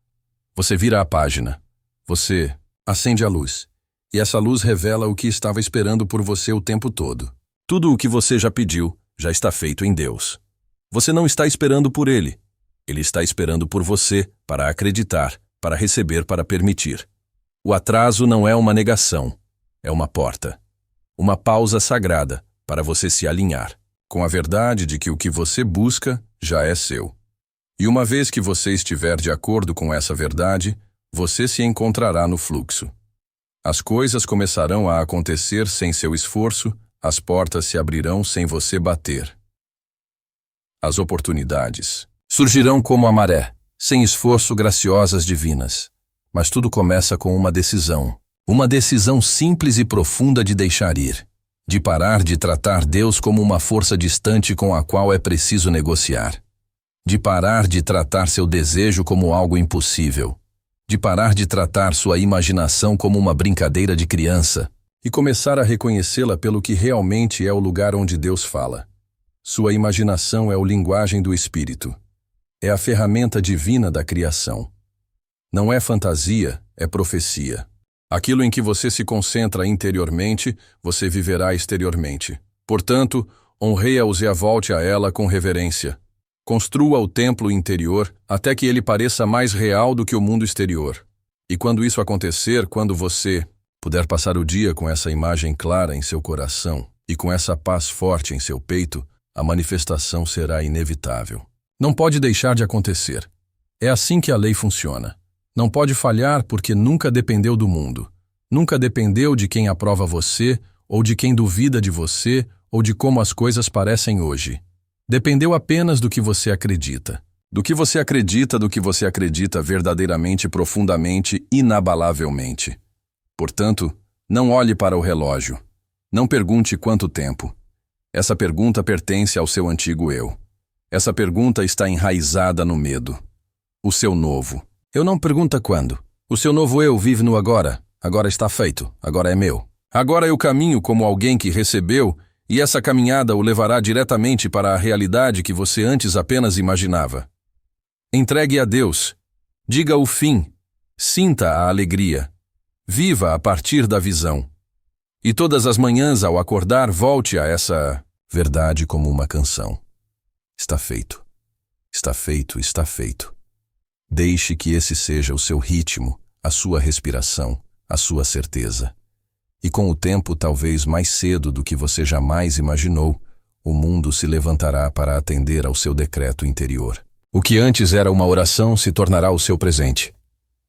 Você vira a página. Você acende a luz. E essa luz revela o que estava esperando por você o tempo todo. Tudo o que você já pediu já está feito em Deus. Você não está esperando por Ele. Ele está esperando por você para acreditar, para receber, para permitir. O atraso não é uma negação. É uma porta. Uma pausa sagrada para você se alinhar com a verdade de que o que você busca já é seu. E uma vez que você estiver de acordo com essa verdade, você se encontrará no fluxo. As coisas começarão a acontecer sem seu esforço, as portas se abrirão sem você bater. As oportunidades surgirão como a maré, sem esforço, graciosas divinas. Mas tudo começa com uma decisão simples e profunda de deixar ir, de parar de tratar Deus como uma força distante com a qual é preciso negociar. De parar de tratar seu desejo como algo impossível, de parar de tratar sua imaginação como uma brincadeira de criança e começar a reconhecê-la pelo que realmente é o lugar onde Deus fala. Sua imaginação é a linguagem do Espírito. É a ferramenta divina da criação. Não é fantasia, é profecia. Aquilo em que você se concentra interiormente, você viverá exteriormente. Portanto, honreia-os e volte a ela com reverência. Construa o templo interior até que ele pareça mais real do que o mundo exterior. E quando isso acontecer, quando você puder passar o dia com essa imagem clara em seu coração e com essa paz forte em seu peito, a manifestação será inevitável. Não pode deixar de acontecer. É assim que a lei funciona. Não pode falhar porque nunca dependeu do mundo. Nunca dependeu de quem aprova você, ou de quem duvida de você, ou de como as coisas parecem hoje. Dependeu apenas do que você acredita. Do que você acredita verdadeiramente, profundamente, inabalavelmente. Portanto, não olhe para o relógio. Não pergunte quanto tempo. Essa pergunta pertence ao seu antigo eu. Essa pergunta está enraizada no medo. O seu novo. Eu não pergunto quando. O seu novo eu vive no agora. Agora está feito. Agora é meu. Agora eu caminho como alguém que recebeu, e essa caminhada o levará diretamente para a realidade que você antes apenas imaginava. Entregue a Deus. Diga o fim. Sinta a alegria. Viva a partir da visão. E todas as manhãs, ao acordar, volte a essa verdade como uma canção. Está feito. Está feito, está feito. Deixe que esse seja o seu ritmo, a sua respiração, a sua certeza. E com o tempo, talvez mais cedo do que você jamais imaginou, o mundo se levantará para atender ao seu decreto interior. O que antes era uma oração se tornará o seu presente.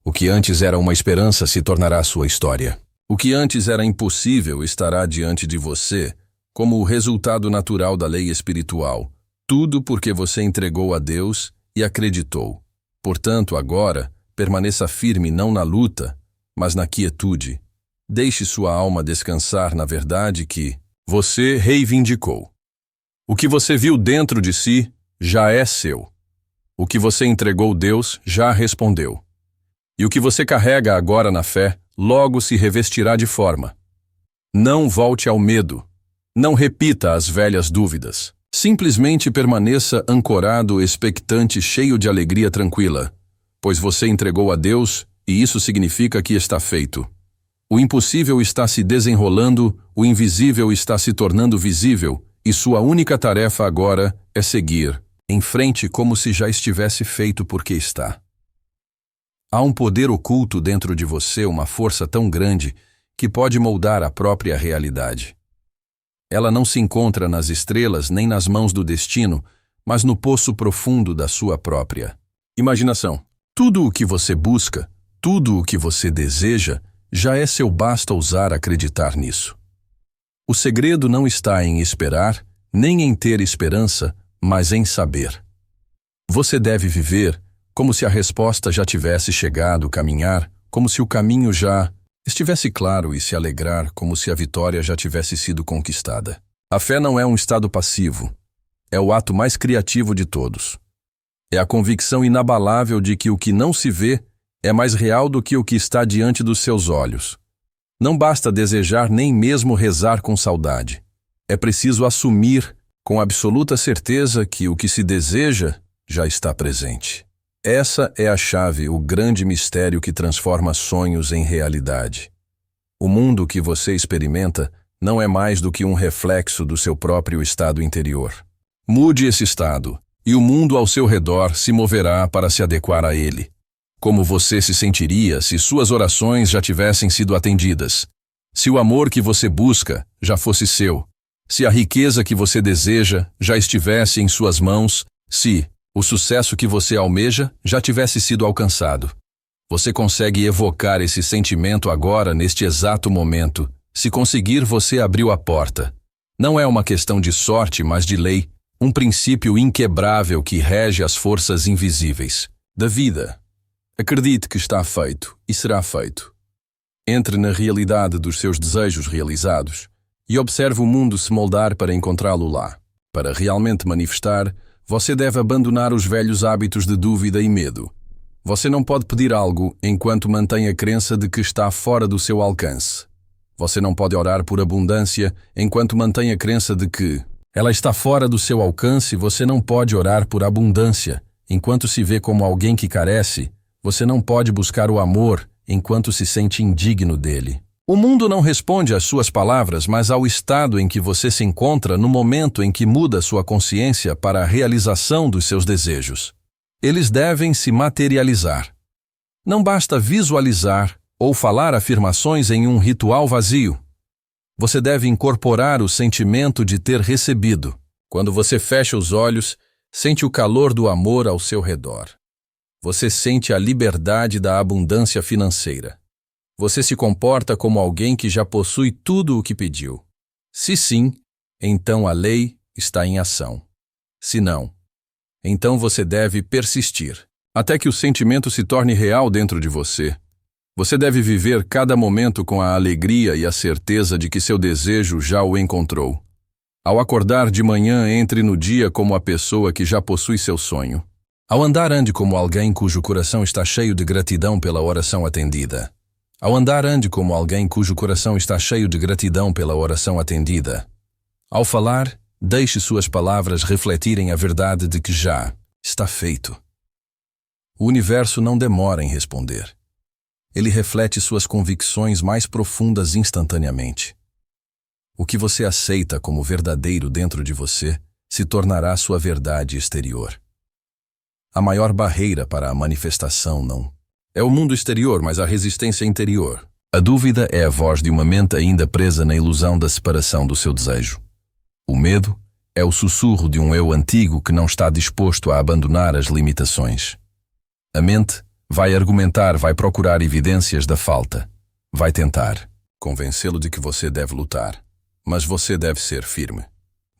O que antes era uma esperança se tornará a sua história. O que antes era impossível estará diante de você como o resultado natural da lei espiritual. Tudo porque você entregou a Deus e acreditou. Portanto, agora, permaneça firme não na luta, mas na quietude. Deixe sua alma descansar na verdade que você reivindicou. O que você viu dentro de si já é seu. O que você entregou Deus já respondeu. E o que você carrega agora na fé, logo se revestirá de forma. Não volte ao medo. Não repita as velhas dúvidas. Simplesmente permaneça ancorado, expectante, cheio de alegria tranquila, pois você entregou a Deus e isso significa que está feito. O impossível está se desenrolando, o invisível está se tornando visível e sua única tarefa agora é seguir em frente como se já estivesse feito porque está. Há um poder oculto dentro de você, uma força tão grande que pode moldar a própria realidade. Ela não se encontra nas estrelas nem nas mãos do destino, mas no poço profundo da sua própria imaginação. Tudo o que você busca, tudo o que você deseja, já é seu, basta ousar acreditar nisso. O segredo não está em esperar, nem em ter esperança, mas em saber. Você deve viver como se a resposta já tivesse chegado, caminhar como se o caminho já estivesse claro e se alegrar como se a vitória já tivesse sido conquistada. A fé não é um estado passivo. É o ato mais criativo de todos. É a convicção inabalável de que o que não se vê é mais real do que o que está diante dos seus olhos. Não basta desejar nem mesmo rezar com saudade. É preciso assumir com absoluta certeza que o que se deseja já está presente. Essa é a chave, o grande mistério que transforma sonhos em realidade. O mundo que você experimenta não é mais do que um reflexo do seu próprio estado interior. Mude esse estado, e o mundo ao seu redor se moverá para se adequar a ele. Como você se sentiria se suas orações já tivessem sido atendidas? Se o amor que você busca já fosse seu? Se a riqueza que você deseja já estivesse em suas mãos? Se o sucesso que você almeja já tivesse sido alcançado? Você consegue evocar esse sentimento agora, neste exato momento. Se conseguir, você abriu a porta. Não é uma questão de sorte, mas de lei, um princípio inquebrável que rege as forças invisíveis da vida. Acredite que está feito e será feito. Entre na realidade dos seus desejos realizados e observe o mundo se moldar para encontrá-lo lá. Para realmente manifestar, você deve abandonar os velhos hábitos de dúvida e medo. Você não pode pedir algo enquanto mantém a crença de que está fora do seu alcance. Você não pode orar por abundância enquanto mantém a crença de que ela está fora do seu alcance. Você não pode orar por abundância enquanto se vê como alguém que carece. Você não pode buscar o amor enquanto se sente indigno dele. O mundo não responde às suas palavras, mas ao estado em que você se encontra no momento em que muda sua consciência para a realização dos seus desejos. Eles devem se materializar. Não basta visualizar ou falar afirmações em um ritual vazio. Você deve incorporar o sentimento de ter recebido. Quando você fecha os olhos, sente o calor do amor ao seu redor. Você sente a liberdade da abundância financeira. Você se comporta como alguém que já possui tudo o que pediu. Se sim, então a lei está em ação. Se não, então você deve persistir, até que o sentimento se torne real dentro de você. Você deve viver cada momento com a alegria e a certeza de que seu desejo já o encontrou. Ao acordar de manhã, entre no dia como a pessoa que já possui seu sonho. Ao andar, ande como alguém cujo coração está cheio de gratidão pela oração atendida. Ao andar, ande como alguém cujo coração está cheio de gratidão pela oração atendida. Ao falar, deixe suas palavras refletirem a verdade de que já está feito. O universo não demora em responder. Ele reflete suas convicções mais profundas instantaneamente. O que você aceita como verdadeiro dentro de você se tornará sua verdade exterior. A maior barreira para a manifestação não é o mundo exterior, mas a resistência interior. A dúvida é a voz de uma mente ainda presa na ilusão da separação do seu desejo. O medo é o sussurro de um eu antigo que não está disposto a abandonar as limitações. A mente vai argumentar, vai procurar evidências da falta, vai tentar convencê-lo de que você deve lutar. Mas você deve ser firme.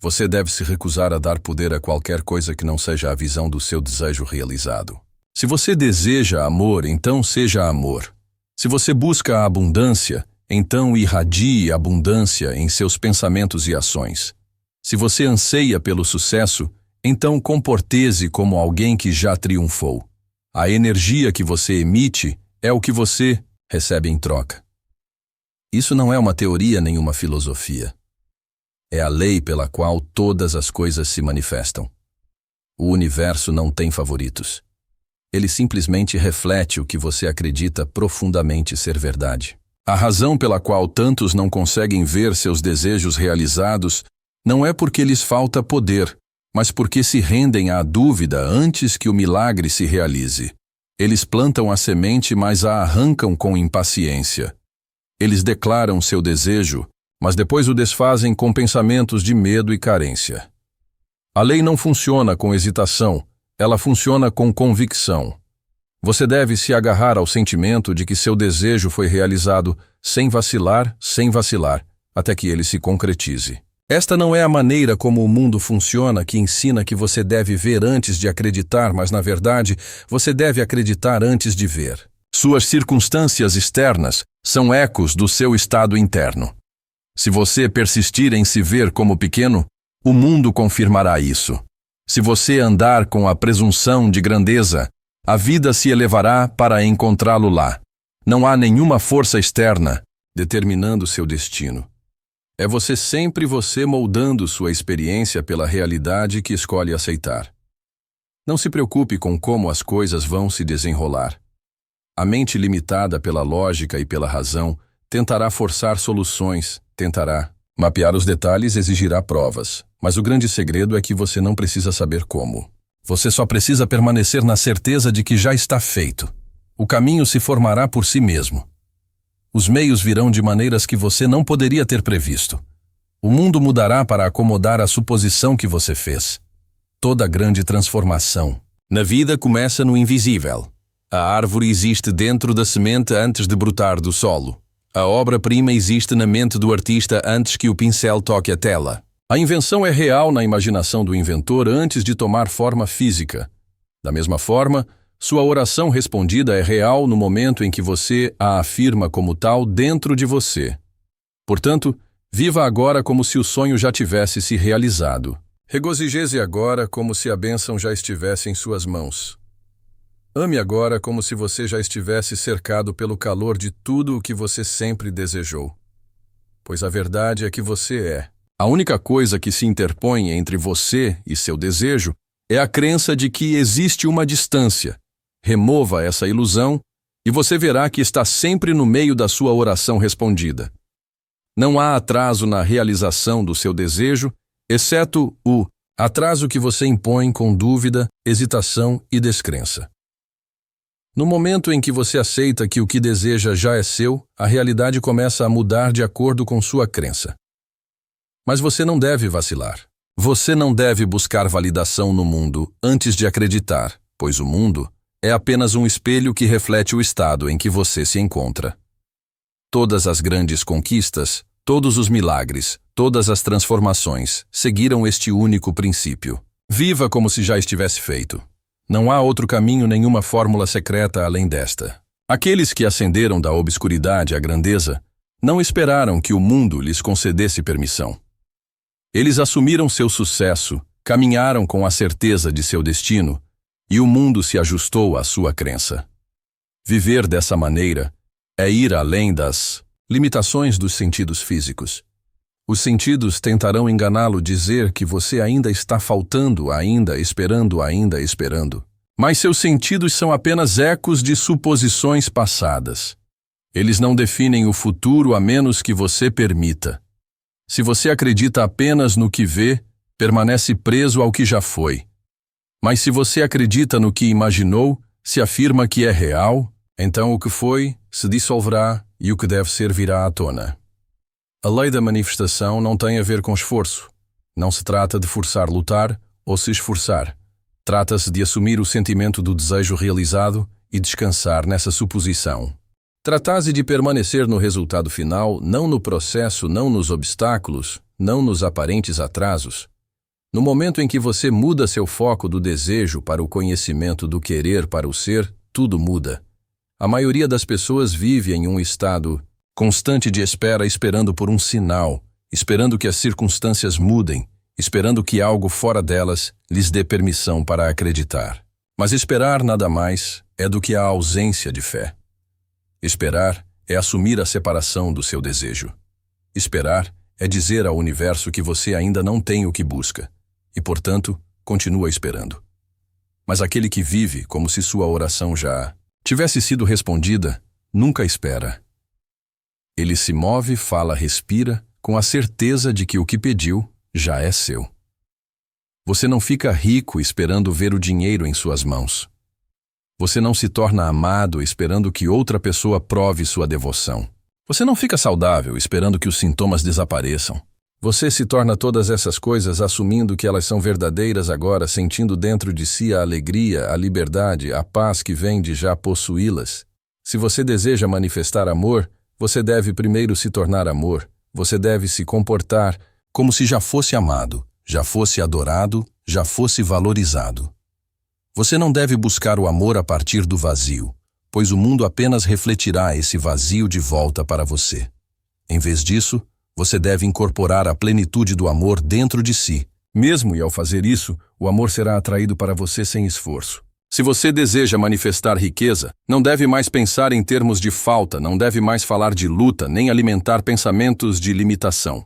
Você deve se recusar a dar poder a qualquer coisa que não seja a visão do seu desejo realizado. Se você deseja amor, então seja amor. Se você busca a abundância, então irradie abundância em seus pensamentos e ações. Se você anseia pelo sucesso, então comporte-se como alguém que já triunfou. A energia que você emite é o que você recebe em troca. Isso não é uma teoria nem uma filosofia. É a lei pela qual todas as coisas se manifestam. O universo não tem favoritos. Ele simplesmente reflete o que você acredita profundamente ser verdade. A razão pela qual tantos não conseguem ver seus desejos realizados não é porque lhes falta poder, mas porque se rendem à dúvida antes que o milagre se realize. Eles plantam a semente, mas a arrancam com impaciência. Eles declaram seu desejo, mas depois o desfazem com pensamentos de medo e carência. A lei não funciona com hesitação, ela funciona com convicção. Você deve se agarrar ao sentimento de que seu desejo foi realizado sem vacilar, até que ele se concretize. Esta não é a maneira como o mundo funciona, que ensina que você deve ver antes de acreditar, mas na verdade, você deve acreditar antes de ver. Suas circunstâncias externas são ecos do seu estado interno. Se você persistir em se ver como pequeno, o mundo confirmará isso. Se você andar com a presunção de grandeza, a vida se elevará para encontrá-lo lá. Não há nenhuma força externa determinando seu destino. É você sempre você moldando sua experiência pela realidade que escolhe aceitar. Não se preocupe com como as coisas vão se desenrolar. A mente limitada pela lógica e pela razão tentará forçar soluções, tentará mapear os detalhes, exigirá provas. Mas o grande segredo é que você não precisa saber como. Você só precisa permanecer na certeza de que já está feito. O caminho se formará por si mesmo. Os meios virão de maneiras que você não poderia ter previsto. O mundo mudará para acomodar a suposição que você fez. Toda grande transformação na vida começa no invisível. A árvore existe dentro da semente antes de brotar do solo. A obra-prima existe na mente do artista antes que o pincel toque a tela. A invenção é real na imaginação do inventor antes de tomar forma física. Da mesma forma, sua oração respondida é real no momento em que você a afirma como tal dentro de você. Portanto, viva agora como se o sonho já tivesse se realizado. Regozije-se agora como se a bênção já estivesse em suas mãos. Ame agora como se você já estivesse cercado pelo calor de tudo o que você sempre desejou. Pois a verdade é que você é. A única coisa que se interpõe entre você e seu desejo é a crença de que existe uma distância. Remova essa ilusão e você verá que está sempre no meio da sua oração respondida. Não há atraso na realização do seu desejo, exceto o atraso que você impõe com dúvida, hesitação e descrença. No momento em que você aceita que o que deseja já é seu, a realidade começa a mudar de acordo com sua crença. Mas você não deve vacilar. Você não deve buscar validação no mundo antes de acreditar, pois o mundo é apenas um espelho que reflete o estado em que você se encontra. Todas as grandes conquistas, todos os milagres, todas as transformações seguiram este único princípio. Viva como se já estivesse feito. Não há outro caminho, nenhuma fórmula secreta além desta. Aqueles que ascenderam da obscuridade à grandeza não esperaram que o mundo lhes concedesse permissão. Eles assumiram seu sucesso, caminharam com a certeza de seu destino, e o mundo se ajustou à sua crença. Viver dessa maneira é ir além das limitações dos sentidos físicos. Os sentidos tentarão enganá-lo, dizer que você ainda está faltando, ainda esperando. Mas seus sentidos são apenas ecos de suposições passadas. Eles não definem o futuro a menos que você permita. Se você acredita apenas no que vê, permanece preso ao que já foi. Mas se você acredita no que imaginou, se afirma que é real, então o que foi se dissolverá e o que deve ser virá à tona. A lei da manifestação não tem a ver com esforço. Não se trata de forçar lutar ou se esforçar. Trata-se de assumir o sentimento do desejo realizado e descansar nessa suposição. Trata-se de permanecer no resultado final, não no processo, não nos obstáculos, não nos aparentes atrasos. No momento em que você muda seu foco do desejo para o conhecimento do querer para o ser, tudo muda. A maioria das pessoas vive em um estado constante de espera, esperando por um sinal, esperando que as circunstâncias mudem, esperando que algo fora delas lhes dê permissão para acreditar. Mas esperar nada mais é do que a ausência de fé. Esperar é assumir a separação do seu desejo. Esperar é dizer ao universo que você ainda não tem o que busca, e, portanto, continua esperando. Mas aquele que vive como se sua oração já tivesse sido respondida, nunca espera. Ele se move, fala, respira, com a certeza de que o que pediu já é seu. Você não fica rico esperando ver o dinheiro em suas mãos. Você não se torna amado esperando que outra pessoa prove sua devoção. Você não fica saudável esperando que os sintomas desapareçam. Você se torna todas essas coisas assumindo que elas são verdadeiras agora, sentindo dentro de si a alegria, a liberdade, a paz que vem de já possuí-las. Se você deseja manifestar amor, você deve primeiro se tornar amor. Você deve se comportar como se já fosse amado, já fosse adorado, já fosse valorizado. Você não deve buscar o amor a partir do vazio, pois o mundo apenas refletirá esse vazio de volta para você. Em vez disso, você deve incorporar a plenitude do amor dentro de si. Mesmo e ao fazer isso, o amor será atraído para você sem esforço. Se você deseja manifestar riqueza, não deve mais pensar em termos de falta, não deve mais falar de luta, nem alimentar pensamentos de limitação.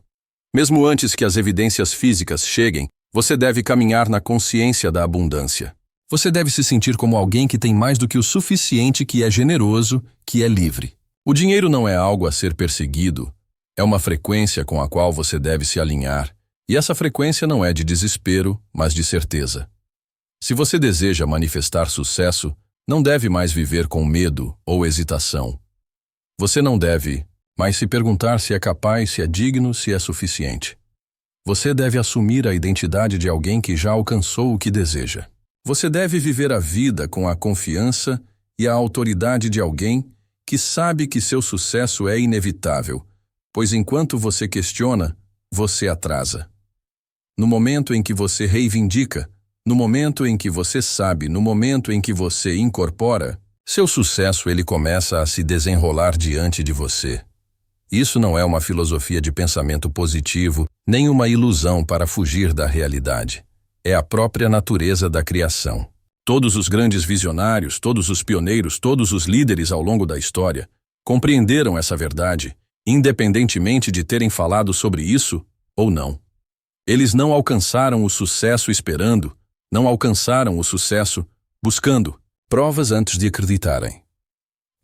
Mesmo antes que as evidências físicas cheguem, você deve caminhar na consciência da abundância. Você deve se sentir como alguém que tem mais do que o suficiente, que é generoso, que é livre. O dinheiro não é algo a ser perseguido, é uma frequência com a qual você deve se alinhar, e essa frequência não é de desespero, mas de certeza. Se você deseja manifestar sucesso, não deve mais viver com medo ou hesitação. Você não deve mais se perguntar se é capaz, se é digno, se é suficiente. Você deve assumir a identidade de alguém que já alcançou o que deseja. Você deve viver a vida com a confiança e a autoridade de alguém que sabe que seu sucesso é inevitável, pois enquanto você questiona, você atrasa. No momento em que você reivindica, no momento em que você sabe, no momento em que você incorpora, seu sucesso ele começa a se desenrolar diante de você. Isso não é uma filosofia de pensamento positivo, nem uma ilusão para fugir da realidade. É a própria natureza da criação. Todos os grandes visionários, todos os pioneiros, todos os líderes ao longo da história compreenderam essa verdade, independentemente de terem falado sobre isso ou não. Eles não alcançaram o sucesso esperando, não alcançaram o sucesso buscando provas antes de acreditarem.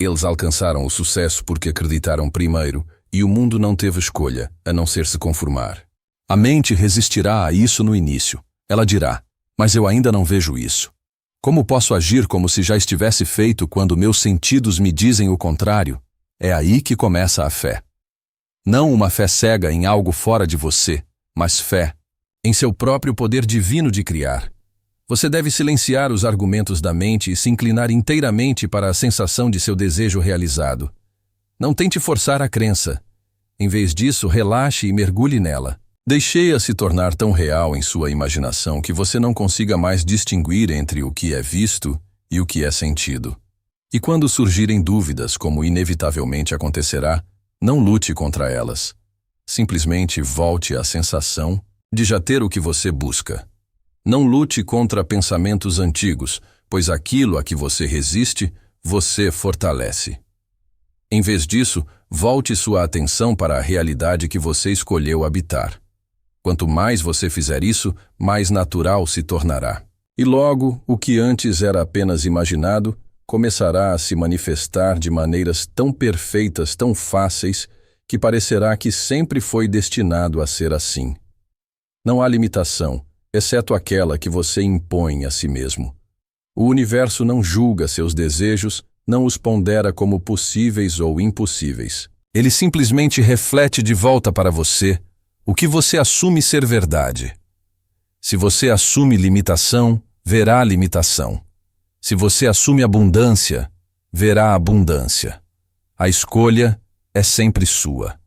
Eles alcançaram o sucesso porque acreditaram primeiro, e o mundo não teve escolha, a não ser se conformar. A mente resistirá a isso no início. Ela dirá, mas eu ainda não vejo isso. Como posso agir como se já estivesse feito quando meus sentidos me dizem o contrário? É aí que começa a fé. Não uma fé cega em algo fora de você, mas fé em seu próprio poder divino de criar. Você deve silenciar os argumentos da mente e se inclinar inteiramente para a sensação de seu desejo realizado. Não tente forçar a crença. Em vez disso, relaxe e mergulhe nela. Deixe-a se tornar tão real em sua imaginação que você não consiga mais distinguir entre o que é visto e o que é sentido. E quando surgirem dúvidas, como inevitavelmente acontecerá, não lute contra elas. Simplesmente volte à sensação de já ter o que você busca. Não lute contra pensamentos antigos, pois aquilo a que você resiste, você fortalece. Em vez disso, volte sua atenção para a realidade que você escolheu habitar. Quanto mais você fizer isso, mais natural se tornará. E logo, o que antes era apenas imaginado, começará a se manifestar de maneiras tão perfeitas, tão fáceis, que parecerá que sempre foi destinado a ser assim. Não há limitação, exceto aquela que você impõe a si mesmo. O universo não julga seus desejos, não os pondera como possíveis ou impossíveis. Ele simplesmente reflete de volta para você o que você assume ser verdade. Se você assume limitação, verá limitação. Se você assume abundância, verá abundância. A escolha é sempre sua.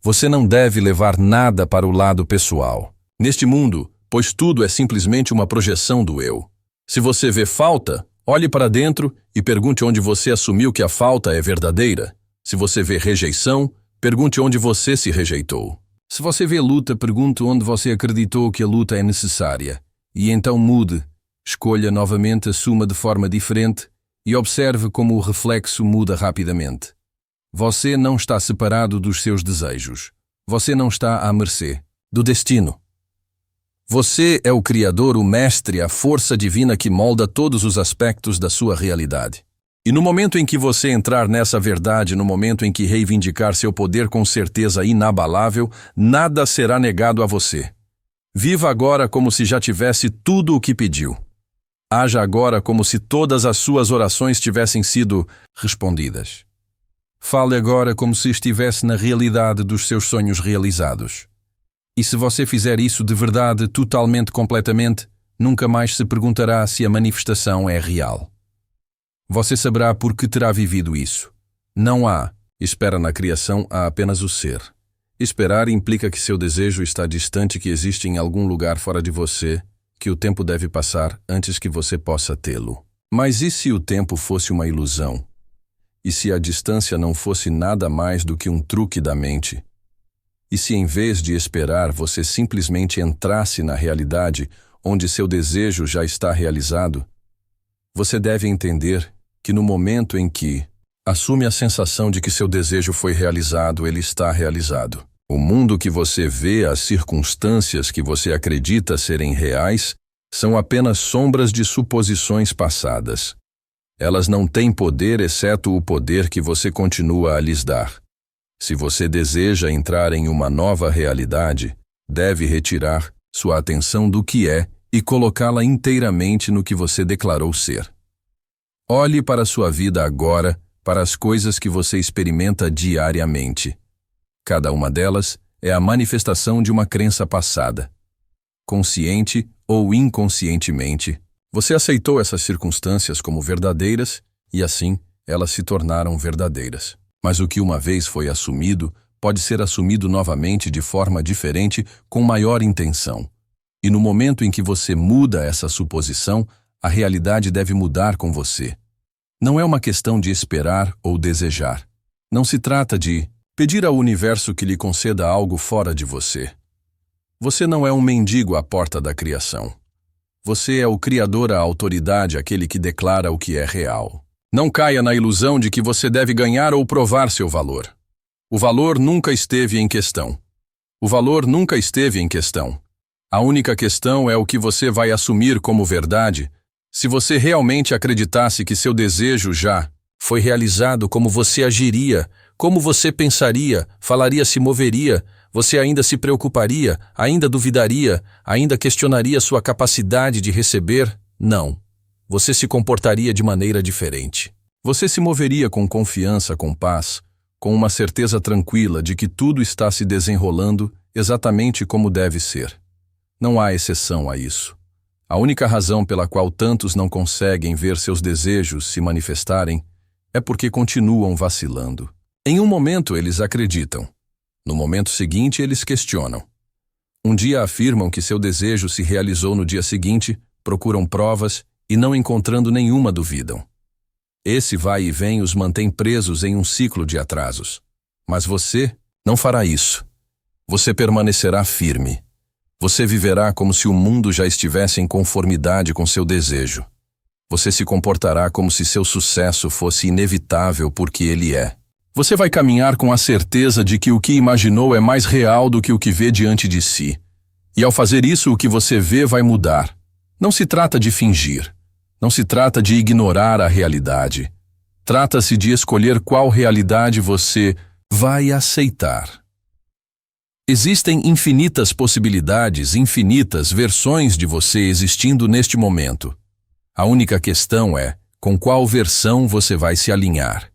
Você não deve levar nada para o lado pessoal. Neste mundo, pois tudo é simplesmente uma projeção do eu. Se você vê falta, olhe para dentro e pergunte onde você assumiu que a falta é verdadeira. Se você vê rejeição, pergunte onde você se rejeitou. Se você vê luta, pergunte onde você acreditou que a luta é necessária. E então mude. Escolha novamente, assuma de forma diferente e observe como o reflexo muda rapidamente. Você não está separado dos seus desejos. Você não está à mercê do destino. Você é o Criador, o Mestre, a força divina que molda todos os aspectos da sua realidade. E no momento em que você entrar nessa verdade, no momento em que reivindicar seu poder com certeza inabalável, nada será negado a você. Viva agora como se já tivesse tudo o que pediu. Haja agora como se todas as suas orações tivessem sido respondidas. Fale agora como se estivesse na realidade dos seus sonhos realizados. E se você fizer isso de verdade, totalmente, completamente, nunca mais se perguntará se a manifestação é real. Você saberá por que terá vivido isso. Não há espera na criação, há apenas o ser. Esperar implica que seu desejo está distante, que existe em algum lugar fora de você, que o tempo deve passar antes que você possa tê-lo. Mas e se o tempo fosse uma ilusão? E se a distância não fosse nada mais do que um truque da mente? E se em vez de esperar você simplesmente entrasse na realidade onde seu desejo já está realizado? Você deve entender que no momento em que assume a sensação de que seu desejo foi realizado, ele está realizado. O mundo que você vê, as circunstâncias que você acredita serem reais, são apenas sombras de suposições passadas. Elas não têm poder exceto o poder que você continua a lhes dar. Se você deseja entrar em uma nova realidade, deve retirar sua atenção do que é e colocá-la inteiramente no que você declarou ser. Olhe para sua vida agora, para as coisas que você experimenta diariamente. Cada uma delas é a manifestação de uma crença passada. Consciente ou inconscientemente, você aceitou essas circunstâncias como verdadeiras e assim elas se tornaram verdadeiras. Mas o que uma vez foi assumido pode ser assumido novamente de forma diferente, com maior intenção. E no momento em que você muda essa suposição, a realidade deve mudar com você. Não é uma questão de esperar ou desejar. Não se trata de pedir ao universo que lhe conceda algo fora de você. Você não é um mendigo à porta da criação. Você é o Criador, a autoridade, aquele que declara o que é real. Não caia na ilusão de que você deve ganhar ou provar seu valor. O valor nunca esteve em questão. O valor nunca esteve em questão. A única questão é o que você vai assumir como verdade. Se você realmente acreditasse que seu desejo já Foi realizado como você agiria, como você pensaria, falaria, se moveria. Você ainda se preocuparia, ainda duvidaria, ainda questionaria sua capacidade de receber? Não. Você se comportaria de maneira diferente. Você se moveria com confiança, com paz, com uma certeza tranquila de que tudo está se desenrolando exatamente como deve ser. Não há exceção a isso. A única razão pela qual tantos não conseguem ver seus desejos se manifestarem é porque continuam vacilando. Em um momento eles acreditam. No momento seguinte eles questionam. Um dia afirmam que seu desejo se realizou no dia seguinte, procuram provas e não encontrando nenhuma duvidam. Esse vai e vem os mantém presos em um ciclo de atrasos. Mas você não fará isso. Você permanecerá firme. Você viverá como se o mundo já estivesse em conformidade com seu desejo. Você se comportará como se seu sucesso fosse inevitável porque ele é. Você vai caminhar com a certeza de que o que imaginou é mais real do que o que vê diante de si. E ao fazer isso, o que você vê vai mudar. Não se trata de fingir. Não se trata de ignorar a realidade. Trata-se de escolher qual realidade você vai aceitar. Existem infinitas possibilidades, infinitas versões de você existindo neste momento. A única questão é com qual versão você vai se alinhar.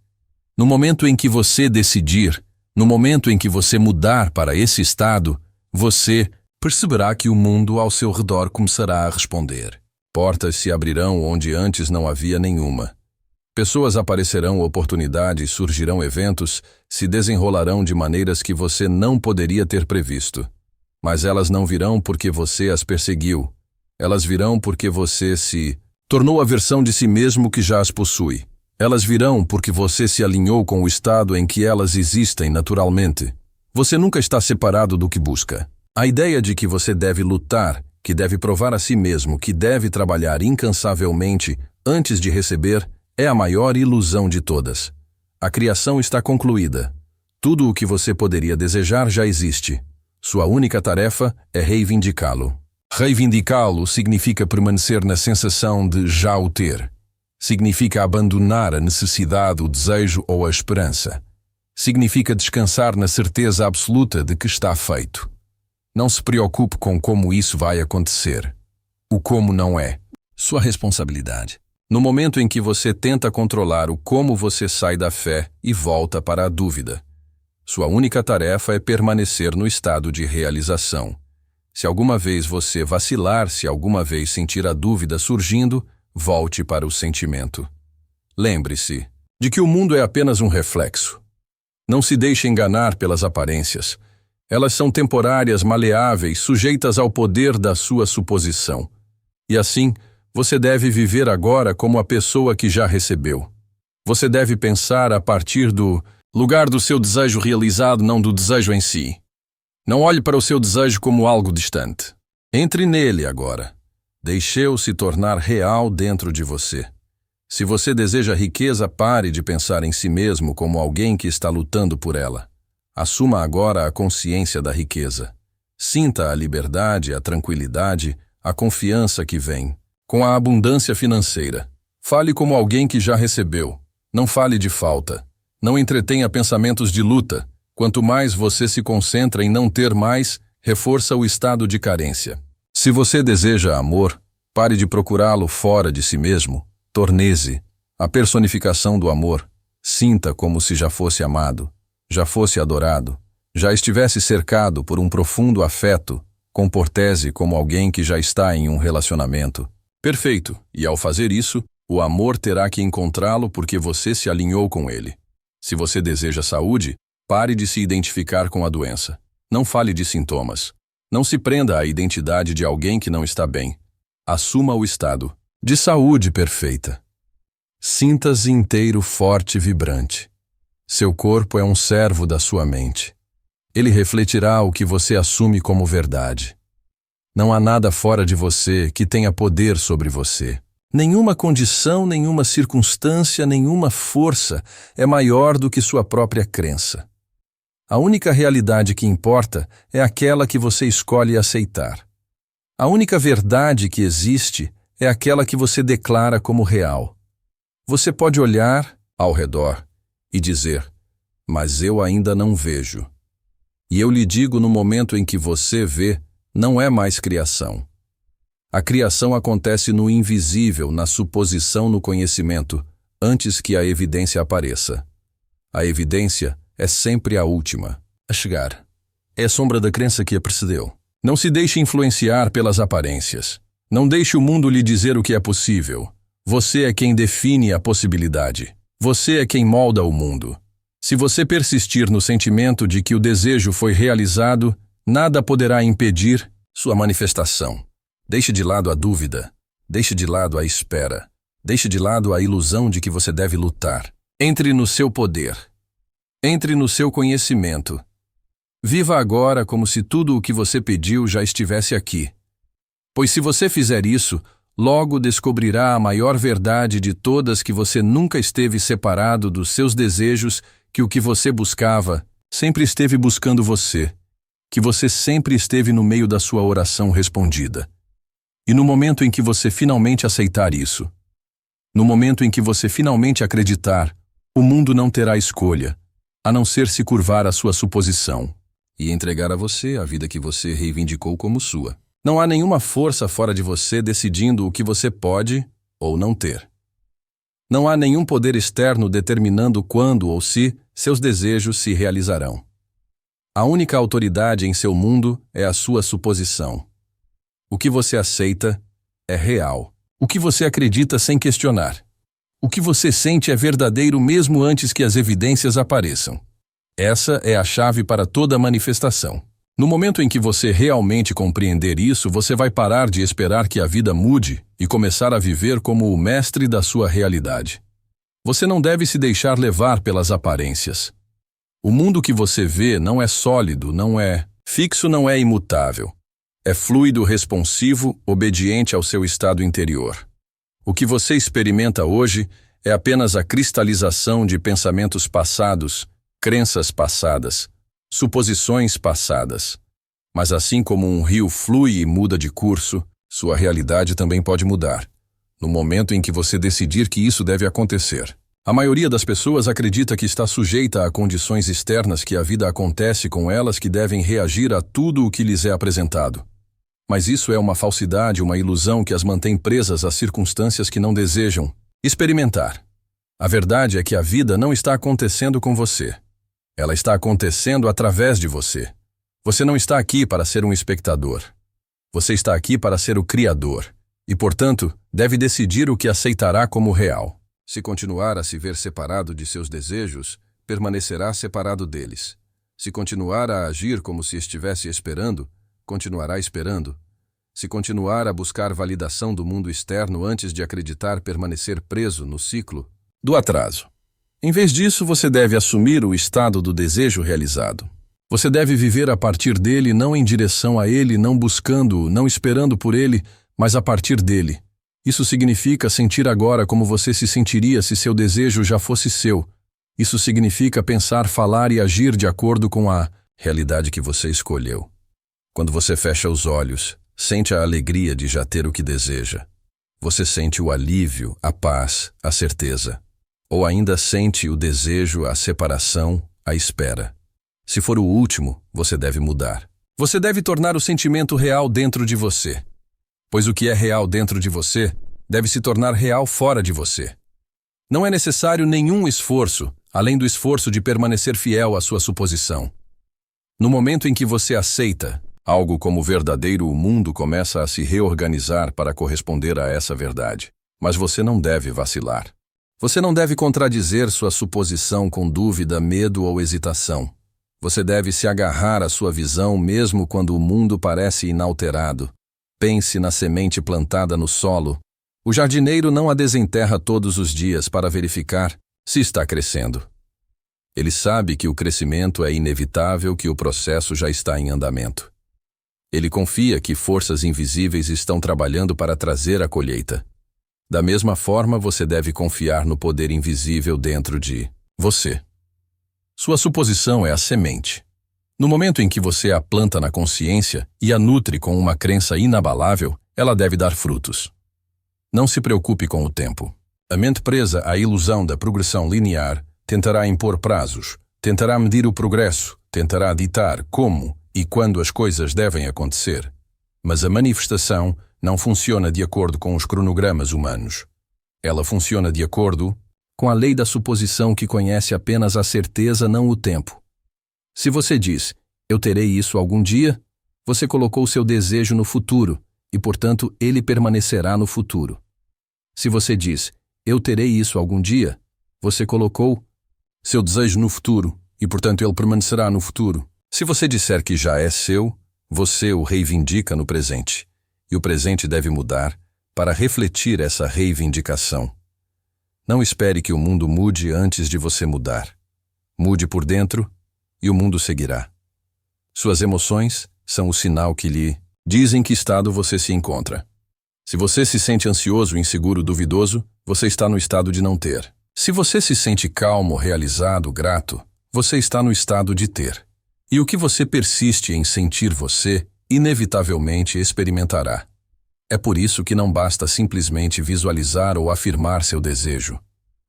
No momento em que você decidir, no momento em que você mudar para esse estado, você perceberá que o mundo ao seu redor começará a responder. Portas se abrirão onde antes não havia nenhuma. Pessoas aparecerão, oportunidades, surgirão eventos, se desenrolarão de maneiras que você não poderia ter previsto. Mas elas não virão porque você as perseguiu. Elas virão porque você se tornou a versão de si mesmo que já as possui. Elas virão porque você se alinhou com o estado em que elas existem naturalmente. Você nunca está separado do que busca. A ideia de que você deve lutar, que deve provar a si mesmo, que deve trabalhar incansavelmente antes de receber, é a maior ilusão de todas. A criação está concluída. Tudo o que você poderia desejar já existe. Sua única tarefa é reivindicá-lo. Reivindicá-lo significa permanecer na sensação de já o ter. Significa abandonar a necessidade, o desejo ou a esperança. Significa descansar na certeza absoluta de que está feito. Não se preocupe com como isso vai acontecer. O como não é sua responsabilidade. No momento em que você tenta controlar o como, você sai da fé e volta para a dúvida. Sua única tarefa é permanecer no estado de realização. Se alguma vez você vacilar, se alguma vez sentir a dúvida surgindo, volte para o sentimento. Lembre-se de que o mundo é apenas um reflexo. Não se deixe enganar pelas aparências. Elas são temporárias, maleáveis, sujeitas ao poder da sua suposição. E assim, você deve viver agora como a pessoa que já recebeu. Você deve pensar a partir do lugar do seu desejo realizado, não do desejo em si. Não olhe para o seu desejo como algo distante. Entre nele agora. Deixe-o se tornar real dentro de você. Se você deseja riqueza, pare de pensar em si mesmo como alguém que está lutando por ela. Assuma agora a consciência da riqueza. Sinta a liberdade, a tranquilidade, a confiança que vem com a abundância financeira. Fale como alguém que já recebeu. Não fale de falta. Não entretenha pensamentos de luta. Quanto mais você se concentra em não ter mais, reforça o estado de carência. Se você deseja amor, pare de procurá-lo fora de si mesmo. Torne-se a personificação do amor. Sinta como se já fosse amado, já fosse adorado, já estivesse cercado por um profundo afeto. Comporte-se como alguém que já está em um relacionamento. Perfeito, e ao fazer isso, o amor terá que encontrá-lo porque você se alinhou com ele. Se você deseja saúde, pare de se identificar com a doença. Não fale de sintomas. Não se prenda à identidade de alguém que não está bem. Assuma o estado de saúde perfeita. Sinta-se inteiro, forte e vibrante. Seu corpo é um servo da sua mente. Ele refletirá o que você assume como verdade. Não há nada fora de você que tenha poder sobre você. Nenhuma condição, nenhuma circunstância, nenhuma força é maior do que sua própria crença. A única realidade que importa é aquela que você escolhe aceitar. A única verdade que existe é aquela que você declara como real. Você pode olhar ao redor e dizer: mas eu ainda não vejo. E eu lhe digo, no momento em que você vê, não é mais criação. A criação acontece no invisível, na suposição, no conhecimento, antes que a evidência apareça. A evidência é sempre a última a chegar. É a sombra da crença que a precedeu. Não se deixe influenciar pelas aparências. Não deixe o mundo lhe dizer o que é possível. Você é quem define a possibilidade. Você é quem molda o mundo. Se você persistir no sentimento de que o desejo foi realizado, nada poderá impedir sua manifestação. Deixe de lado a dúvida. Deixe de lado a espera. Deixe de lado a ilusão de que você deve lutar. Entre no seu poder. Entre no seu conhecimento. Viva agora como se tudo o que você pediu já estivesse aqui. Pois se você fizer isso, logo descobrirá a maior verdade de todas, que você nunca esteve separado dos seus desejos, que o que você buscava sempre esteve buscando você, que você sempre esteve no meio da sua oração respondida. E no momento em que você finalmente aceitar isso, no momento em que você finalmente acreditar, o mundo não terá escolha, a não ser se curvar à sua suposição e entregar a você a vida que você reivindicou como sua. Não há nenhuma força fora de você decidindo o que você pode ou não ter. Não há nenhum poder externo determinando quando ou se seus desejos se realizarão. A única autoridade em seu mundo é a sua suposição. O que você aceita é real. O que você acredita sem questionar. O que você sente é verdadeiro mesmo antes que as evidências apareçam. Essa é a chave para toda a manifestação. No momento em que você realmente compreender isso, você vai parar de esperar que a vida mude e começar a viver como o mestre da sua realidade. Você não deve se deixar levar pelas aparências. O mundo que você vê não é sólido, não é fixo, não é imutável. É fluido, responsivo, obediente ao seu estado interior. O que você experimenta hoje é apenas a cristalização de pensamentos passados, crenças passadas, suposições passadas. Mas assim como um rio flui e muda de curso, sua realidade também pode mudar, no momento em que você decidir que isso deve acontecer. A maioria das pessoas acredita que está sujeita a condições externas, que a vida acontece com elas, que devem reagir a tudo o que lhes é apresentado. Mas isso é uma falsidade, uma ilusão que as mantém presas a circunstâncias que não desejam experimentar. A verdade é que a vida não está acontecendo com você. Ela está acontecendo através de você. Você não está aqui para ser um espectador. Você está aqui para ser o Criador. E, portanto, deve decidir o que aceitará como real. Se continuar a se ver separado de seus desejos, permanecerá separado deles. Se continuar a agir como se estivesse esperando, continuará esperando. Se continuar a buscar validação do mundo externo antes de acreditar, permanecer preso no ciclo do atraso. Em vez disso, você deve assumir o estado do desejo realizado. Você deve viver a partir dele, não em direção a ele, não buscando-o, não esperando por ele, mas a partir dele. Isso significa sentir agora como você se sentiria se seu desejo já fosse seu. Isso significa pensar, falar e agir de acordo com a realidade que você escolheu. Quando você fecha os olhos, sente a alegria de já ter o que deseja. Você sente o alívio, a paz, a certeza. Ou ainda sente o desejo, a separação, a espera. Se for o último, você deve mudar. Você deve tornar o sentimento real dentro de você. Pois o que é real dentro de você deve se tornar real fora de você. Não é necessário nenhum esforço, além do esforço de permanecer fiel à sua suposição. No momento em que você aceita algo como verdadeiro, o mundo começa a se reorganizar para corresponder a essa verdade. Mas você não deve vacilar. Você não deve contradizer sua suposição com dúvida, medo ou hesitação. Você deve se agarrar à sua visão mesmo quando o mundo parece inalterado. Pense na semente plantada no solo. O jardineiro não a desenterra todos os dias para verificar se está crescendo. Ele sabe que o crescimento é inevitável, que o processo já está em andamento. Ele confia que forças invisíveis estão trabalhando para trazer a colheita. Da mesma forma, você deve confiar no poder invisível dentro de você. Sua suposição é a semente. No momento em que você a planta na consciência e a nutre com uma crença inabalável, ela deve dar frutos. Não se preocupe com o tempo. A mente presa à ilusão da progressão linear tentará impor prazos, tentará medir o progresso, tentará ditar como e quando as coisas devem acontecer. Mas a manifestação não funciona de acordo com os cronogramas humanos. Ela funciona de acordo com a lei da suposição que conhece apenas a certeza, não o tempo. Se você diz, eu terei isso algum dia, você colocou seu desejo no futuro e, portanto, ele permanecerá no futuro. Se você diz, eu terei isso algum dia, você colocou seu desejo no futuro e, portanto, ele permanecerá no futuro. Se você disser que já é seu, você o reivindica no presente, e o presente deve mudar para refletir essa reivindicação. Não espere que o mundo mude antes de você mudar. Mude por dentro e o mundo seguirá. Suas emoções são o sinal que lhe dizem que estado você se encontra. Se você se sente ansioso, inseguro, duvidoso, você está no estado de não ter. Se você se sente calmo, realizado, grato, você está no estado de ter. E o que você persiste em sentir, você, inevitavelmente, experimentará. É por isso que não basta simplesmente visualizar ou afirmar seu desejo.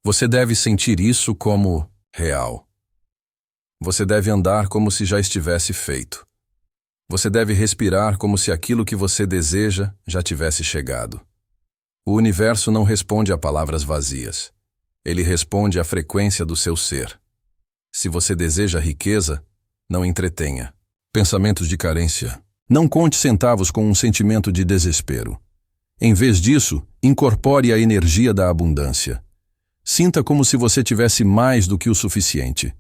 Você deve sentir isso como real. Você deve andar como se já estivesse feito. Você deve respirar como se aquilo que você deseja já tivesse chegado. O universo não responde a palavras vazias. Ele responde à frequência do seu ser. Se você deseja riqueza, não entretenha pensamentos de carência. Não conte centavos com um sentimento de desespero. Em vez disso, incorpore a energia da abundância. Sinta como se você tivesse mais do que o suficiente.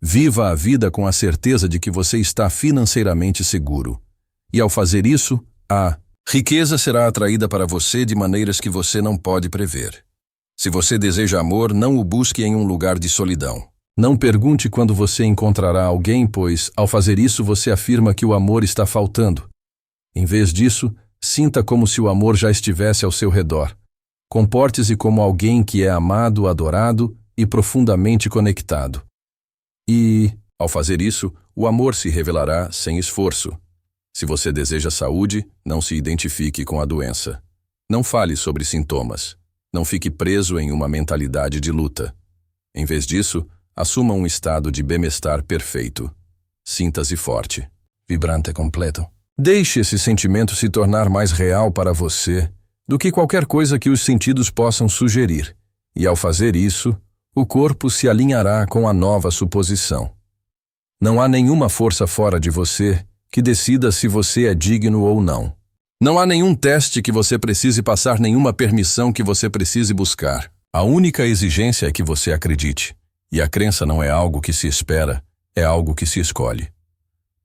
Viva a vida com a certeza de que você está financeiramente seguro. E ao fazer isso, a riqueza será atraída para você de maneiras que você não pode prever. Se você deseja amor, não o busque em um lugar de solidão. Não pergunte quando você encontrará alguém, pois, ao fazer isso, você afirma que o amor está faltando. Em vez disso, sinta como se o amor já estivesse ao seu redor. Comporte-se como alguém que é amado, adorado e profundamente conectado. E, ao fazer isso, o amor se revelará sem esforço. Se você deseja saúde, não se identifique com a doença. Não fale sobre sintomas. Não fique preso em uma mentalidade de luta. Em vez disso, assuma um estado de bem-estar perfeito. Sinta-se forte, vibrante e completo. Deixe esse sentimento se tornar mais real para você do que qualquer coisa que os sentidos possam sugerir. E ao fazer isso, o corpo se alinhará com a nova suposição. Não há nenhuma força fora de você que decida se você é digno ou não. Não há nenhum teste que você precise passar, nenhuma permissão que você precise buscar. A única exigência é que você acredite. E a crença não é algo que se espera, é algo que se escolhe.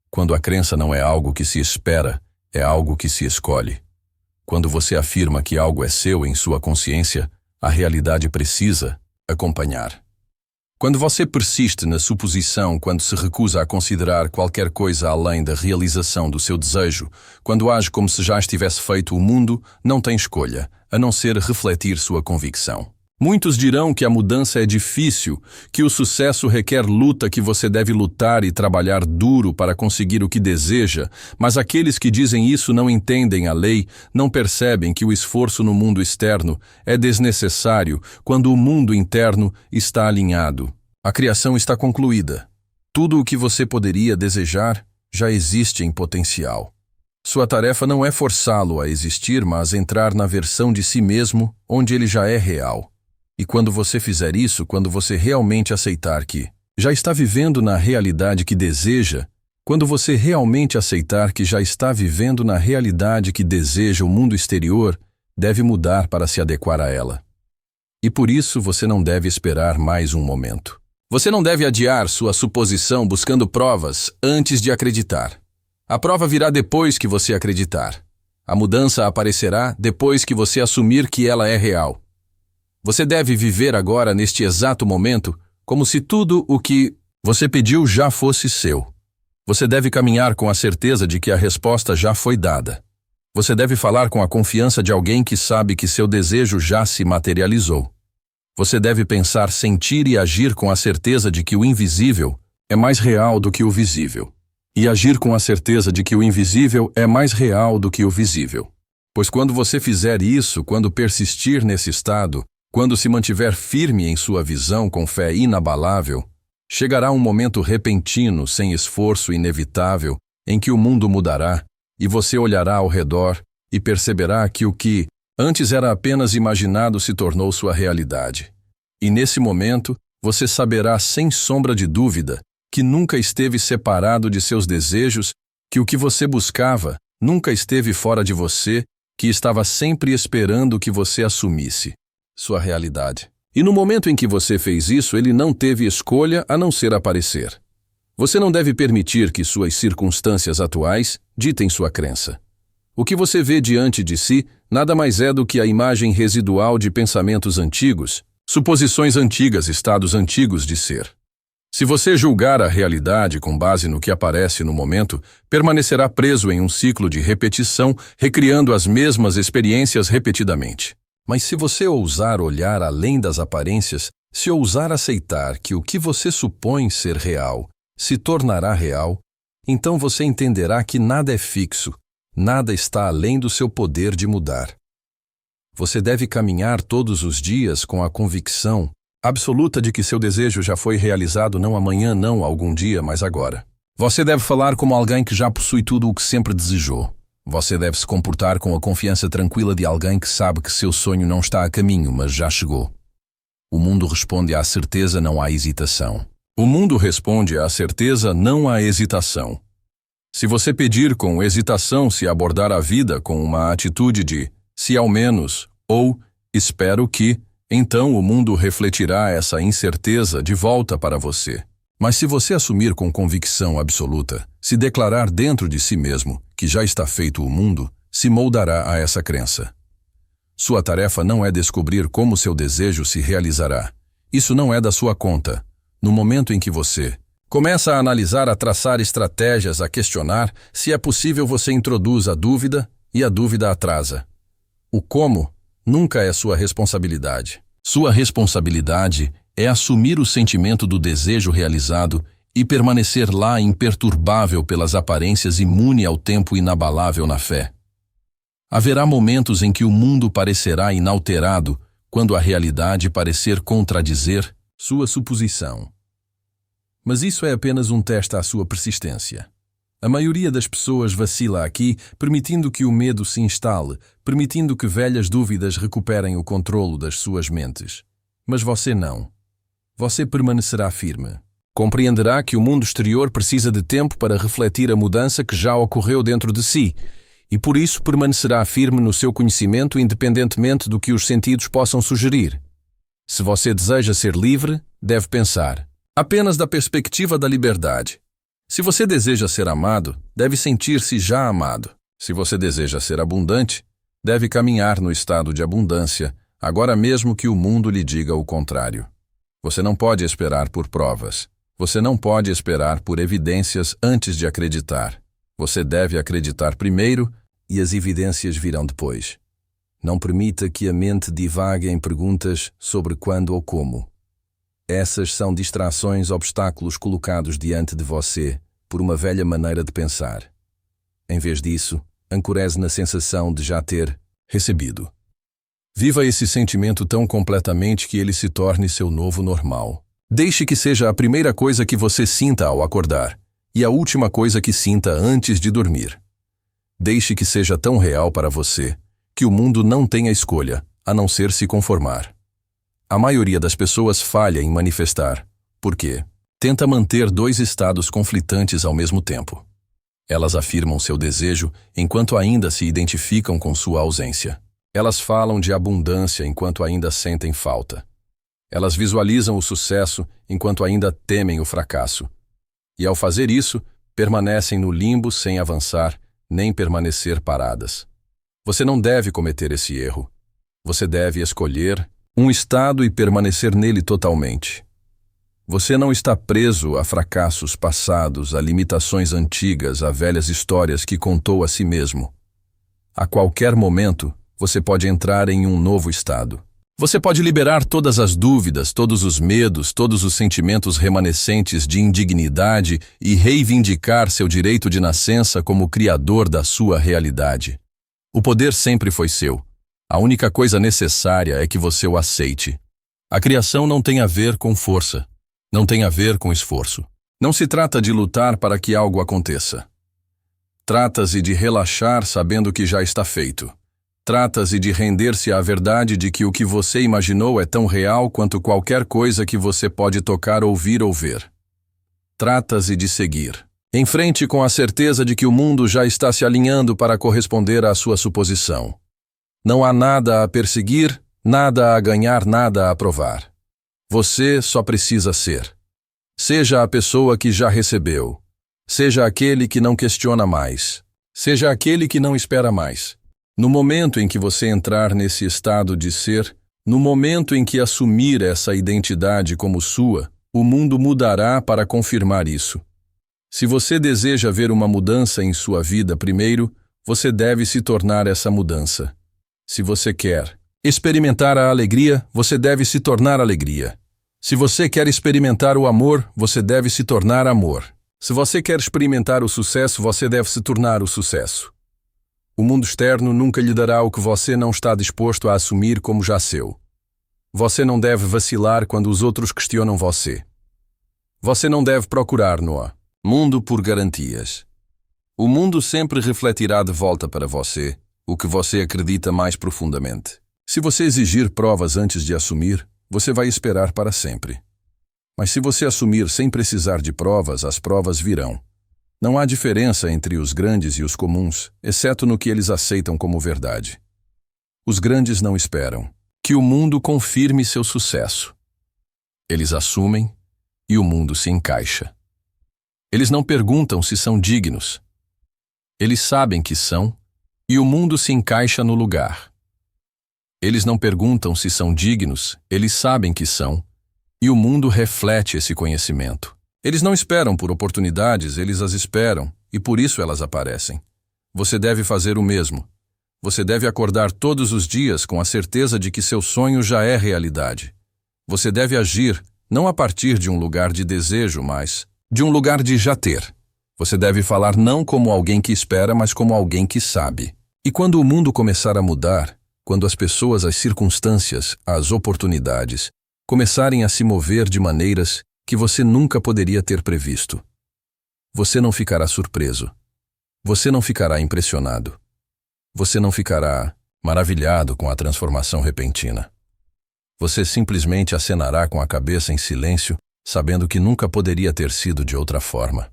Quando a crença não é algo que se espera, é algo que se escolhe. Quando você afirma que algo é seu em sua consciência, a realidade precisa acompanhar. Quando você persiste na suposição, quando se recusa a considerar qualquer coisa além da realização do seu desejo, quando age como se já estivesse feito, o mundo não tem escolha, a não ser refletir sua convicção. Muitos dirão que a mudança é difícil, que o sucesso requer luta, que você deve lutar e trabalhar duro para conseguir o que deseja, mas aqueles que dizem isso não entendem a lei, não percebem que o esforço no mundo externo é desnecessário quando o mundo interno está alinhado. A criação está concluída. Tudo o que você poderia desejar já existe em potencial. Sua tarefa não é forçá-lo a existir, mas entrar na versão de si mesmo onde ele já é real. E quando você fizer isso, quando você realmente aceitar que já está vivendo na realidade que deseja, quando você realmente aceitar que já está vivendo na realidade que deseja, o mundo exterior deve mudar para se adequar a ela. E por isso você não deve esperar mais um momento. Você não deve adiar sua suposição buscando provas antes de acreditar. A prova virá depois que você acreditar. A mudança aparecerá depois que você assumir que ela é real. Você deve viver agora, neste exato momento, como se tudo o que você pediu já fosse seu. Você deve caminhar com a certeza de que a resposta já foi dada. Você deve falar com a confiança de alguém que sabe que seu desejo já se materializou. Você deve pensar, sentir e agir com a certeza de que o invisível é mais real do que o visível. E agir com a certeza de que o invisível é mais real do que o visível. Pois quando você fizer isso, quando persistir nesse estado, Quando se mantiver firme em sua visão com fé inabalável, chegará um momento repentino, sem esforço inevitável, em que o mundo mudará e você olhará ao redor e perceberá que o que antes era apenas imaginado se tornou sua realidade. E nesse momento, você saberá sem sombra de dúvida que nunca esteve separado de seus desejos, que o que você buscava nunca esteve fora de você, que estava sempre esperando que você assumisse sua realidade. E no momento em que você fez isso, ele não teve escolha a não ser aparecer. Você não deve permitir que suas circunstâncias atuais ditem sua crença. O que você vê diante de si nada mais é do que a imagem residual de pensamentos antigos, suposições antigas, estados antigos de ser. Se você julgar a realidade com base no que aparece no momento, permanecerá preso em um ciclo de repetição, recriando as mesmas experiências repetidamente. Mas se você ousar olhar além das aparências, se ousar aceitar que o que você supõe ser real se tornará real, então você entenderá que nada é fixo, nada está além do seu poder de mudar. Você deve caminhar todos os dias com a convicção absoluta de que seu desejo já foi realizado não amanhã, não algum dia, mas agora. Você deve falar como alguém que já possui tudo o que sempre desejou. Você deve se comportar com a confiança tranquila de alguém que sabe que seu sonho não está a caminho, mas já chegou. O mundo responde à certeza, não à hesitação. O mundo responde à certeza, não à hesitação. Se você pedir com hesitação se abordar a vida com uma atitude de se ao menos ou espero que, então o mundo refletirá essa incerteza de volta para você. Mas se você assumir com convicção absoluta, se declarar dentro de si mesmo que já está feito o mundo, se moldará a essa crença. Sua tarefa não é descobrir como seu desejo se realizará. Isso não é da sua conta. No momento em que você começa a analisar, a traçar estratégias, a questionar, se é possível, você introduz a dúvida e a dúvida atrasa. O como nunca é sua responsabilidade. Sua responsabilidade é assumir o sentimento do desejo realizado e permanecer lá imperturbável pelas aparências, imune ao tempo, inabalável na fé. Haverá momentos em que o mundo parecerá inalterado, quando a realidade parecer contradizer sua suposição. Mas isso é apenas um teste à sua persistência. A maioria das pessoas vacila aqui, permitindo que o medo se instale, permitindo que velhas dúvidas recuperem o controlo das suas mentes. Mas você não. Você permanecerá firme. Compreenderá que o mundo exterior precisa de tempo para refletir a mudança que já ocorreu dentro de si, e por isso permanecerá firme no seu conhecimento independentemente do que os sentidos possam sugerir. Se você deseja ser livre, deve pensar apenas da perspectiva da liberdade. Se você deseja ser amado, deve sentir-se já amado. Se você deseja ser abundante, deve caminhar no estado de abundância, agora mesmo que o mundo lhe diga o contrário. Você não pode esperar por provas. Você não pode esperar por evidências antes de acreditar. Você deve acreditar primeiro e as evidências virão depois. Não permita que a mente divague em perguntas sobre quando ou como. Essas são distrações, obstáculos colocados diante de você por uma velha maneira de pensar. Em vez disso, ancorese na sensação de já ter recebido. Viva esse sentimento tão completamente que ele se torne seu novo normal. Deixe que seja a primeira coisa que você sinta ao acordar e a última coisa que sinta antes de dormir. Deixe que seja tão real para você que o mundo não tenha escolha a não ser se conformar. A maioria das pessoas falha em manifestar. Por quê? Tenta manter dois estados conflitantes ao mesmo tempo. Elas afirmam seu desejo enquanto ainda se identificam com sua ausência. Elas falam de abundância enquanto ainda sentem falta. Elas visualizam o sucesso enquanto ainda temem o fracasso. E ao fazer isso, permanecem no limbo sem avançar, nem permanecer paradas. Você não deve cometer esse erro. Você deve escolher um estado e permanecer nele totalmente. Você não está preso a fracassos passados, a limitações antigas, a velhas histórias que contou a si mesmo. A qualquer momento, você pode entrar em um novo estado. Você pode liberar todas as dúvidas, todos os medos, todos os sentimentos remanescentes de indignidade e reivindicar seu direito de nascença como criador da sua realidade. O poder sempre foi seu. A única coisa necessária é que você o aceite. A criação não tem a ver com força, não tem a ver com esforço. Não se trata de lutar para que algo aconteça. Trata-se de relaxar sabendo que já está feito. Trata-se de render-se à verdade de que o que você imaginou é tão real quanto qualquer coisa que você pode tocar, ouvir ou ver. Trata-se de seguir em frente com a certeza de que o mundo já está se alinhando para corresponder à sua suposição. Não há nada a perseguir, nada a ganhar, nada a provar. Você só precisa ser. Seja a pessoa que já recebeu. Seja aquele que não questiona mais. Seja aquele que não espera mais. No momento em que você entrar nesse estado de ser, no momento em que assumir essa identidade como sua, o mundo mudará para confirmar isso. Se você deseja ver uma mudança em sua vida primeiro, você deve se tornar essa mudança. Se você quer experimentar a alegria, você deve se tornar alegria. Se você quer experimentar o amor, você deve se tornar amor. Se você quer experimentar o sucesso, você deve se tornar o sucesso. O mundo externo nunca lhe dará o que você não está disposto a assumir como já seu. Você não deve vacilar quando os outros questionam você. Você não deve procurar no mundo por garantias. O mundo sempre refletirá de volta para você o que você acredita mais profundamente. Se você exigir provas antes de assumir, você vai esperar para sempre. Mas se você assumir sem precisar de provas, as provas virão. Não há diferença entre os grandes e os comuns, exceto no que eles aceitam como verdade. Os grandes não esperam que o mundo confirme seu sucesso. Eles assumem e o mundo se encaixa. Eles não perguntam se são dignos. Eles sabem que são e o mundo se encaixa no lugar. Eles não perguntam se são dignos, eles sabem que são e o mundo reflete esse conhecimento. Eles não esperam por oportunidades, eles as esperam e por isso elas aparecem. Você deve fazer o mesmo. Você deve acordar todos os dias com a certeza de que seu sonho já é realidade. Você deve agir não a partir de um lugar de desejo, mas de um lugar de já ter. Você deve falar não como alguém que espera, mas como alguém que sabe. E quando o mundo começar a mudar, quando as pessoas, as circunstâncias, as oportunidades começarem a se mover de maneiras que você nunca poderia ter previsto, você não ficará surpreso. Você não ficará impressionado. Você não ficará maravilhado com a transformação repentina. Você simplesmente acenará com a cabeça em silêncio, sabendo que nunca poderia ter sido de outra forma.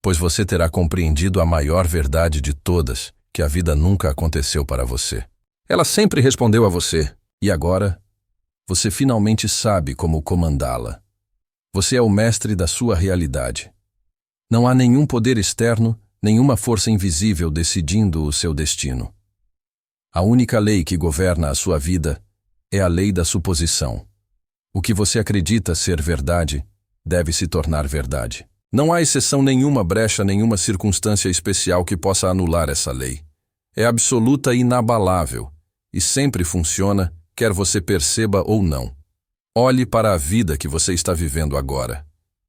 Pois você terá compreendido a maior verdade de todas, que a vida nunca aconteceu para você. Ela sempre respondeu a você, e agora você finalmente sabe como comandá-la. Você é o mestre da sua realidade. Não há nenhum poder externo, nenhuma força invisível decidindo o seu destino. A única lei que governa a sua vida é a lei da suposição. O que você acredita ser verdade deve se tornar verdade. Não há exceção nenhuma, brecha, nenhuma circunstância especial que possa anular essa lei. É absoluta e inabalável, e sempre funciona, quer você perceba ou não. Olhe para a vida que você está vivendo agora.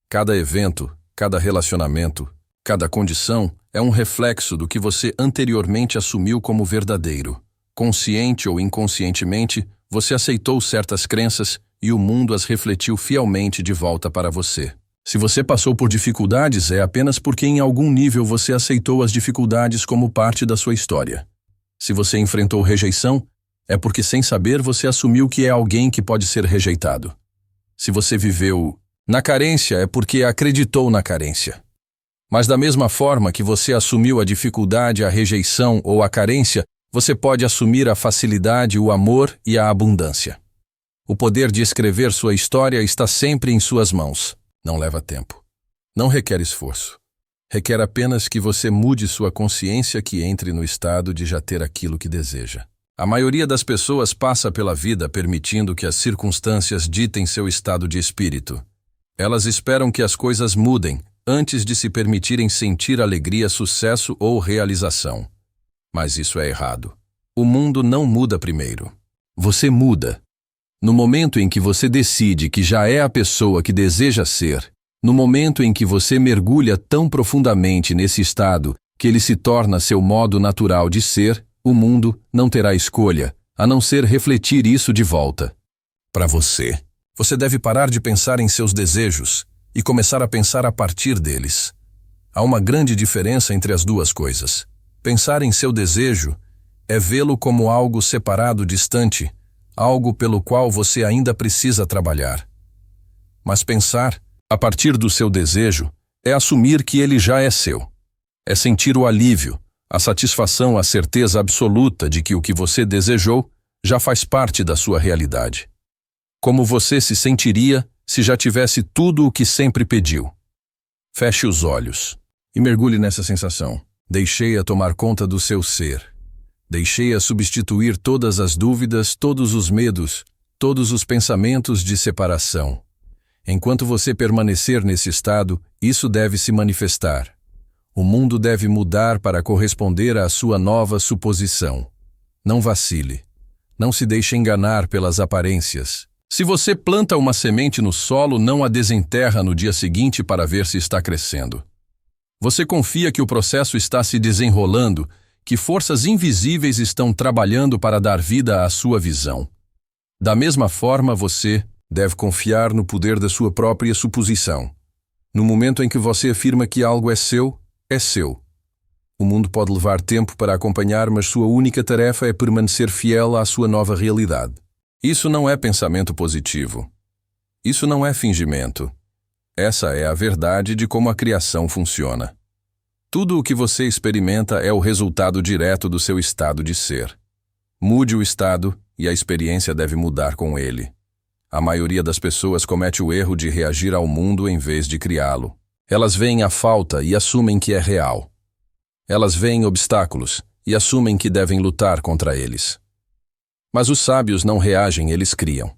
Cada evento, cada relacionamento, cada condição é um reflexo do que você anteriormente assumiu como verdadeiro. Consciente ou inconscientemente, você aceitou certas crenças e o mundo as refletiu fielmente de volta para você. Se você passou por dificuldades, é apenas porque em algum nível você aceitou as dificuldades como parte da sua história. Se você enfrentou rejeição, é porque sem saber você assumiu que é alguém que pode ser rejeitado. Se você viveu na carência, é porque acreditou na carência. Mas da mesma forma que você assumiu a dificuldade, a rejeição ou a carência, você pode assumir a facilidade, o amor e a abundância. O poder de escrever sua história está sempre em suas mãos. Não leva tempo. Não requer esforço. Requer apenas que você mude sua consciência, que entre no estado de já ter aquilo que deseja. A maioria das pessoas passa pela vida permitindo que as circunstâncias ditem seu estado de espírito. Elas esperam que as coisas mudem antes de se permitirem sentir alegria, sucesso ou realização. Mas isso é errado. O mundo não muda primeiro. Você muda. No momento em que você decide que já é a pessoa que deseja ser, no momento em que você mergulha tão profundamente nesse estado que ele se torna seu modo natural de ser, o mundo não terá escolha, a não ser refletir isso de volta para você. Você deve parar de pensar em seus desejos e começar a pensar a partir deles. Há uma grande diferença entre as duas coisas. Pensar em seu desejo é vê-lo como algo separado, distante, algo pelo qual você ainda precisa trabalhar. Mas pensar a partir do seu desejo é assumir que ele já é seu. É sentir o alívio, a satisfação, a certeza absoluta de que o que você desejou já faz parte da sua realidade. Como você se sentiria se já tivesse tudo o que sempre pediu? Feche os olhos e mergulhe nessa sensação. Deixei-a tomar conta do seu ser. Deixei-a substituir todas as dúvidas, todos os medos, todos os pensamentos de separação. Enquanto você permanecer nesse estado, isso deve se manifestar. O mundo deve mudar para corresponder à sua nova suposição. Não vacile. Não se deixe enganar pelas aparências. Se você planta uma semente no solo, não a desenterra no dia seguinte para ver se está crescendo. Você confia que o processo está se desenrolando, que forças invisíveis estão trabalhando para dar vida à sua visão. Da mesma forma, você deve confiar no poder da sua própria suposição. No momento em que você afirma que algo é seu, é seu. O mundo pode levar tempo para acompanhar, mas sua única tarefa é permanecer fiel à sua nova realidade. Isso não é pensamento positivo. Isso não é fingimento. Essa é a verdade de como a criação funciona. Tudo o que você experimenta é o resultado direto do seu estado de ser. Mude o estado e a experiência deve mudar com ele. A maioria das pessoas comete o erro de reagir ao mundo em vez de criá-lo. Elas veem a falta e assumem que é real. Elas veem obstáculos e assumem que devem lutar contra eles. Mas os sábios não reagem, eles criam.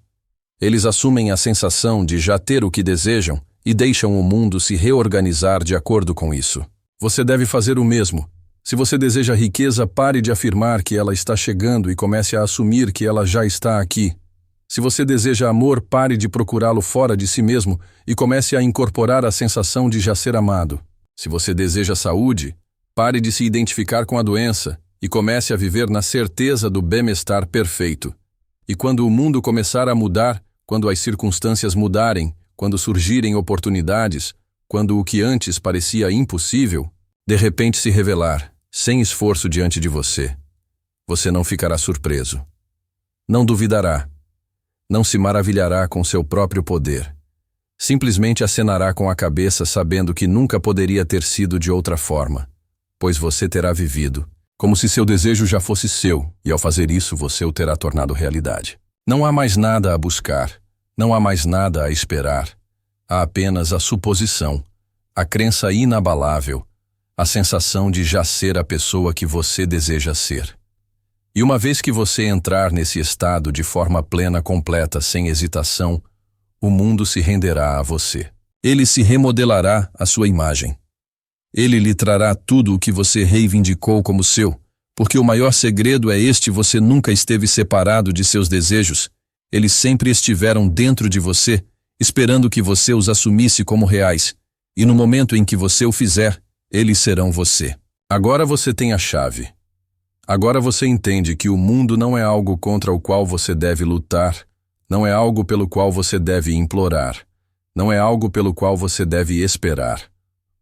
Eles assumem a sensação de já ter o que desejam e deixam o mundo se reorganizar de acordo com isso. Você deve fazer o mesmo. Se você deseja riqueza, pare de afirmar que ela está chegando e comece a assumir que ela já está aqui. Se você deseja amor, pare de procurá-lo fora de si mesmo e comece a incorporar a sensação de já ser amado. Se você deseja saúde, pare de se identificar com a doença e comece a viver na certeza do bem-estar perfeito. E quando o mundo começar a mudar, quando as circunstâncias mudarem, quando surgirem oportunidades, quando o que antes parecia impossível, de repente se revelar, sem esforço diante de você, você não ficará surpreso. Não duvidará. Não se maravilhará com seu próprio poder. Simplesmente acenará com a cabeça sabendo que nunca poderia ter sido de outra forma, pois você terá vivido, como se seu desejo já fosse seu, e ao fazer isso você o terá tornado realidade. Não há mais nada a buscar, não há mais nada a esperar. Há apenas a suposição, a crença inabalável, a sensação de já ser a pessoa que você deseja ser. E uma vez que você entrar nesse estado de forma plena, completa, sem hesitação, o mundo se renderá a você. Ele se remodelará à sua imagem. Ele lhe trará tudo o que você reivindicou como seu, porque o maior segredo é este: você nunca esteve separado de seus desejos. Eles sempre estiveram dentro de você, esperando que você os assumisse como reais, e no momento em que você o fizer, eles serão você. Agora você tem a chave. Agora você entende que o mundo não é algo contra o qual você deve lutar, não é algo pelo qual você deve implorar, não é algo pelo qual você deve esperar.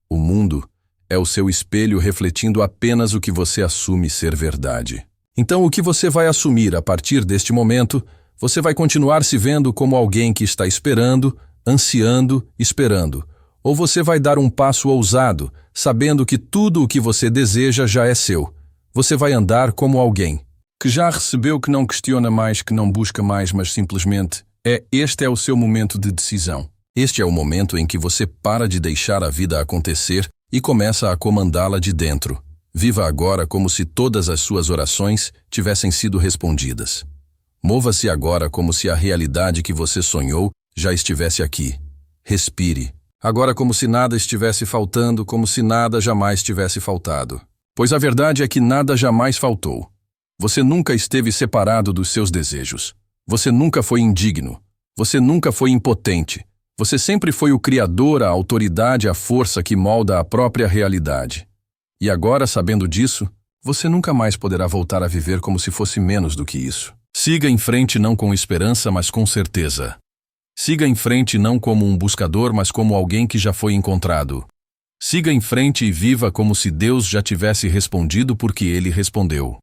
O mundo é o seu espelho refletindo apenas o que você assume ser verdade. Então, o que você vai assumir a partir deste momento, você vai continuar se vendo como alguém que está esperando, ansiando, esperando. Ou você vai dar um passo ousado, sabendo que tudo o que você deseja já é seu. Você vai andar como alguém que já recebeu, que não questiona mais, que não busca mais, mas simplesmente este é o seu momento de decisão. Este é o momento em que você para de deixar a vida acontecer e começa a comandá-la de dentro. Viva agora como se todas as suas orações tivessem sido respondidas. Mova-se agora como se a realidade que você sonhou já estivesse aqui. Respire. Agora como se nada estivesse faltando, como se nada jamais tivesse faltado. Pois a verdade é que nada jamais faltou. Você nunca esteve separado dos seus desejos. Você nunca foi indigno. Você nunca foi impotente. Você sempre foi o criador, a autoridade, a força que molda a própria realidade. E agora, sabendo disso, você nunca mais poderá voltar a viver como se fosse menos do que isso. Siga em frente não com esperança, mas com certeza. Siga em frente não como um buscador, mas como alguém que já foi encontrado. Siga em frente e viva como se Deus já tivesse respondido, porque Ele respondeu.